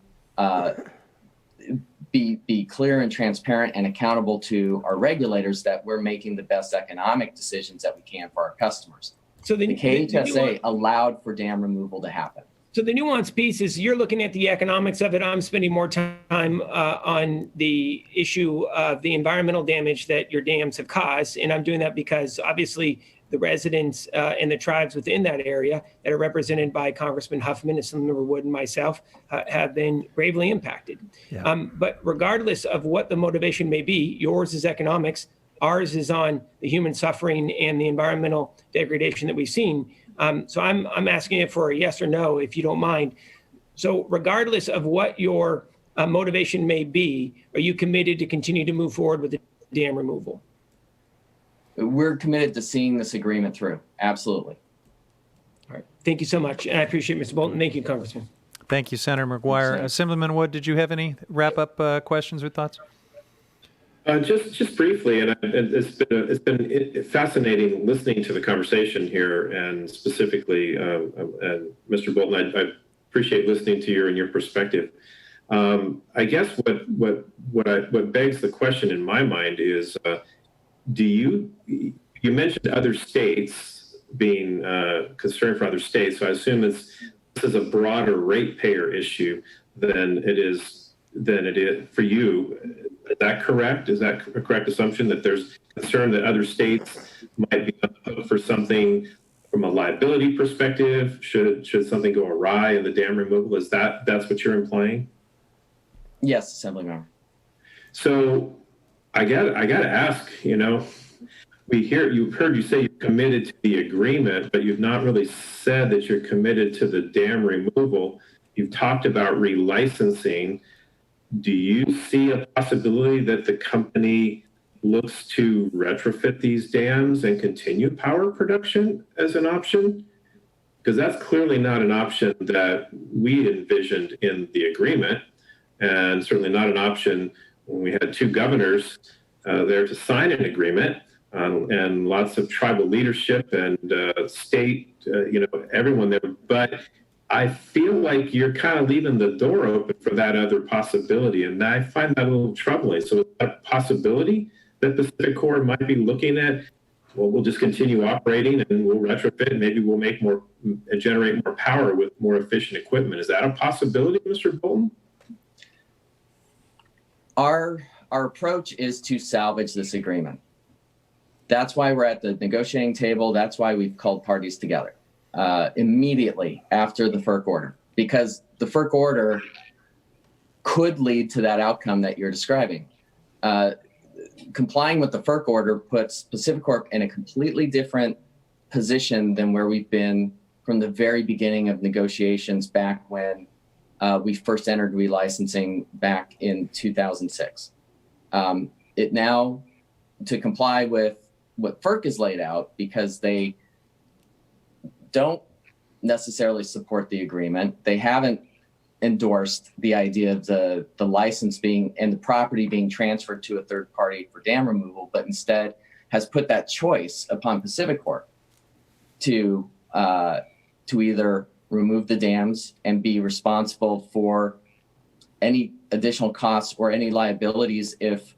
be clear and transparent and accountable to our regulators that we're making the best economic decisions that we can for our customers. So the KHSA allowed for dam removal to happen. So the nuance piece is you're looking at the economics of it. I'm spending more time on the issue of the environmental damage that your dams have caused. And I'm doing that because obviously the residents and the tribes within that area that are represented by Congressman Huffman, Assemblymember Wood, and myself have been gravely impacted. Yeah. But regardless of what the motivation may be, yours is economics, ours is on the human suffering and the environmental degradation that we've seen. So I'm asking it for a yes or no, if you don't mind. So regardless of what your motivation may be, are you committed to continue to move forward with the dam removal? We're committed to seeing this agreement through. Absolutely. All right. Thank you so much. And I appreciate it, Mr. Bolton. Thank you, Congressman. Thank you, Senator McGuire. Assemblyman Wood, did you have any wrap-up questions or thoughts? Just briefly, and it's been fascinating listening to the conversation here, and specifically, and Mr. Bolton, I appreciate listening to your perspective. I guess what begs the question in my mind is, you mentioned other states being concerned for other states, so I assume this is a broader ratepayer issue than it is for you. Is that correct? Is that a correct assumption that there's concern that other states might be on the hook for something from a liability perspective? Should something go awry in the dam removal? That's what you're implying? Yes, Assemblymember. So I gotta ask, you've heard you say you're committed to the agreement, but you've not really said that you're committed to the dam removal. You've talked about relicensing. Do you see a possibility that the company looks to retrofit these dams and continue power production as an option? Because that's clearly not an option that we envisioned in the agreement, and certainly not an option when we had two governors there to sign an agreement, and lots of tribal leadership and state, everyone there. But I feel like you're kind of leaving the door open for that other possibility, and I find that a little troubling. So is that a possibility that PacifiCorp might be looking at? Well, we'll just continue operating and we'll retrofit, and maybe we'll make more and generate more power with more efficient equipment. Is that a possibility, Mr. Bolton? Our approach is to salvage this agreement. That's why we're at the negotiating table. That's why we've called parties together immediately after the FERC order, because the FERC order could lead to that outcome that you're describing. Complying with the FERC order puts PacifiCorp in a completely different position than where we've been from the very beginning of negotiations back when we first entered relicensing back in 2006. It now, to comply with what FERC has laid out, because they don't necessarily support the agreement, they haven't endorsed the idea of the license being and the property being transferred to a third party for dam removal, but instead has put that choice upon PacifiCorp to either remove the dams and be responsible for any additional costs or any liabilities if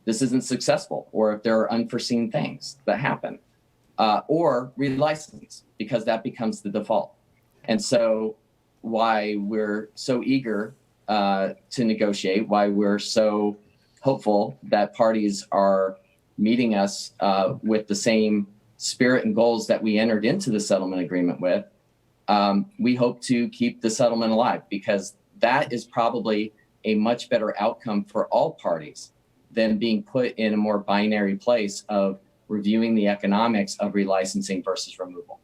this isn't successful or if there are unforeseen things that happen. or relicense, because that becomes the default. And so why we're so eager to negotiate, why we're so hopeful that parties are meeting us with the same spirit and goals that we entered into the settlement agreement with, we hope to keep the settlement alive, because that is probably a much better outcome for all parties than being put in a more binary place of reviewing the economics of relicensing versus removal.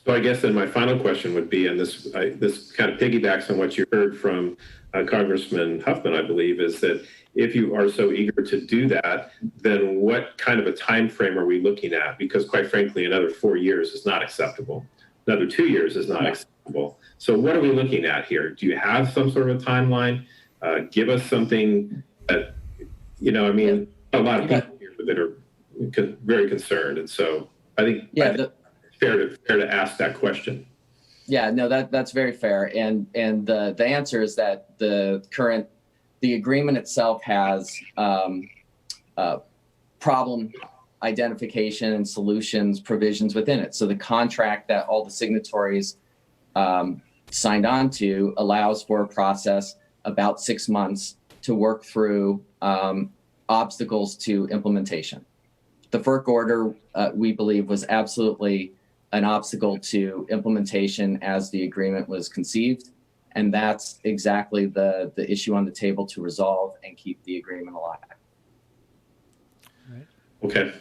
So I guess then my final question would be, and this kind of piggybacks on what you heard from Congressman Huffman, I believe, is that if you are so eager to do that, then what kind of a time frame are we looking at? Because quite frankly, another 4 years is not acceptable. Another 2 years is not acceptable. So what are we looking at here? Do you have some sort of a timeline? Give us something that, you know, I mean, a lot of people here that are very concerned. And so I think, it's fair to ask that question. Yeah, no, that's very fair. And the answer is that the agreement itself has problem identification and solutions provisions within it. So the contract that all the signatories signed on to allows for a process about 6 months to work through obstacles to implementation. The FERC order, we believe, was absolutely an obstacle to implementation as the agreement was conceived. And that's exactly the issue on the table to resolve and keep the agreement alive. Right. Okay,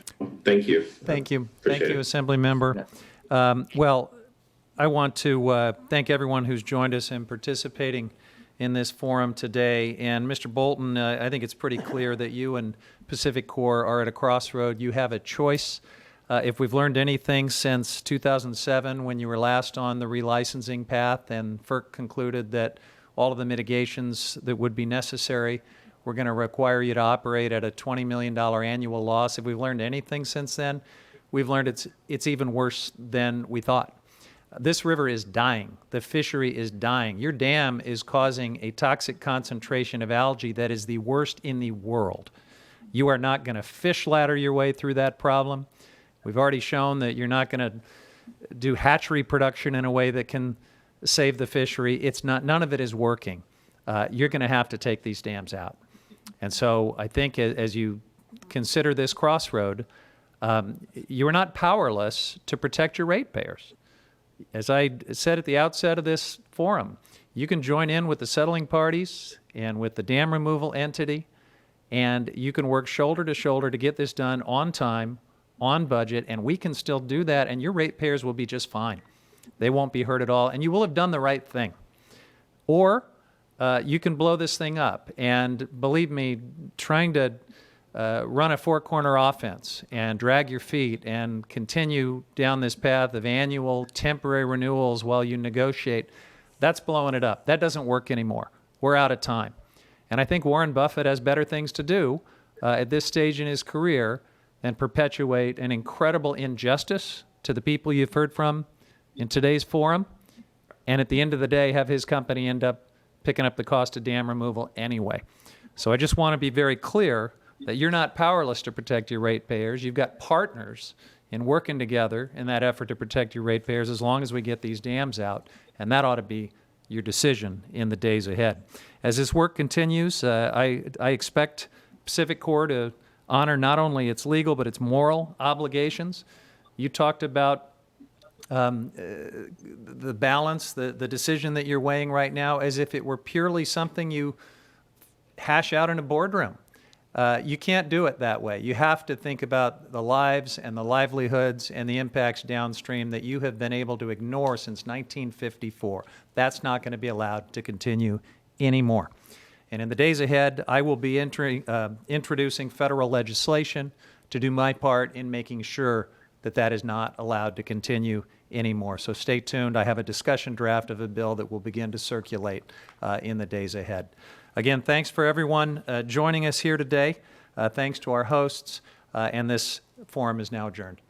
thank you. Thank you. Appreciate Thank you, it. Assembly Member. Well, I want to thank everyone who's joined us in participating in this forum today. And Mr. Bolton, I think it's pretty clear that you and PacifiCorp are at a crossroad. You have a choice. If we've learned anything since 2007, when you were last on the relicensing path and FERC concluded that all of the mitigations that would be necessary were going to require you to operate at a $20 million annual loss, if we've learned anything since then, we've learned it's even worse than we thought. This river is dying. The fishery is dying. Your dam is causing a toxic concentration of algae that is the worst in the world. You are not going to fish ladder your way through that problem. We've already shown that you're not going to do hatchery production in a way that can save the fishery. None of it is working. You're going to have to take these dams out. And so I think as you consider this crossroad, you are not powerless to protect your ratepayers. As I said at the outset of this forum, you can join in with the settling parties and with the dam removal entity, and you can work shoulder to shoulder to get this done on time, on budget, and we can still do that, and your ratepayers will be just fine. They won't be hurt at all, and you will have done the right thing. Or you can blow this thing up, and believe me, trying to run a four-corner offense and drag your feet and continue down this path of annual temporary renewals while you negotiate, that's blowing it up. That doesn't work anymore. We're out of time. And I think Warren Buffett has better things to do at this stage in his career than perpetuate an incredible injustice to the people you've heard from in today's forum, and at the end of the day have his company end up picking up the cost of dam removal anyway. So I just want to be very clear that you're not powerless to protect your ratepayers. You've got partners in working together in that effort to protect your ratepayers as long as we get these dams out, and that ought to be your decision in the days ahead. As this work continues, I expect PacifiCorp to honor not only its legal but its moral obligations. You talked about the balance, the decision that you're weighing right now as if it were purely something you hash out in a boardroom. You can't do it that way. You have to think about the lives and the livelihoods and the impacts downstream that you have been able to ignore since 1954. That's not going to be allowed to continue anymore. And in the days ahead, I will be introducing federal legislation to do my part in making sure that that is not allowed to continue anymore. So stay tuned. I have a discussion draft of a bill that will begin to circulate in the days ahead. Again, thanks for everyone joining us here today. Thanks to our hosts, and this forum is now adjourned.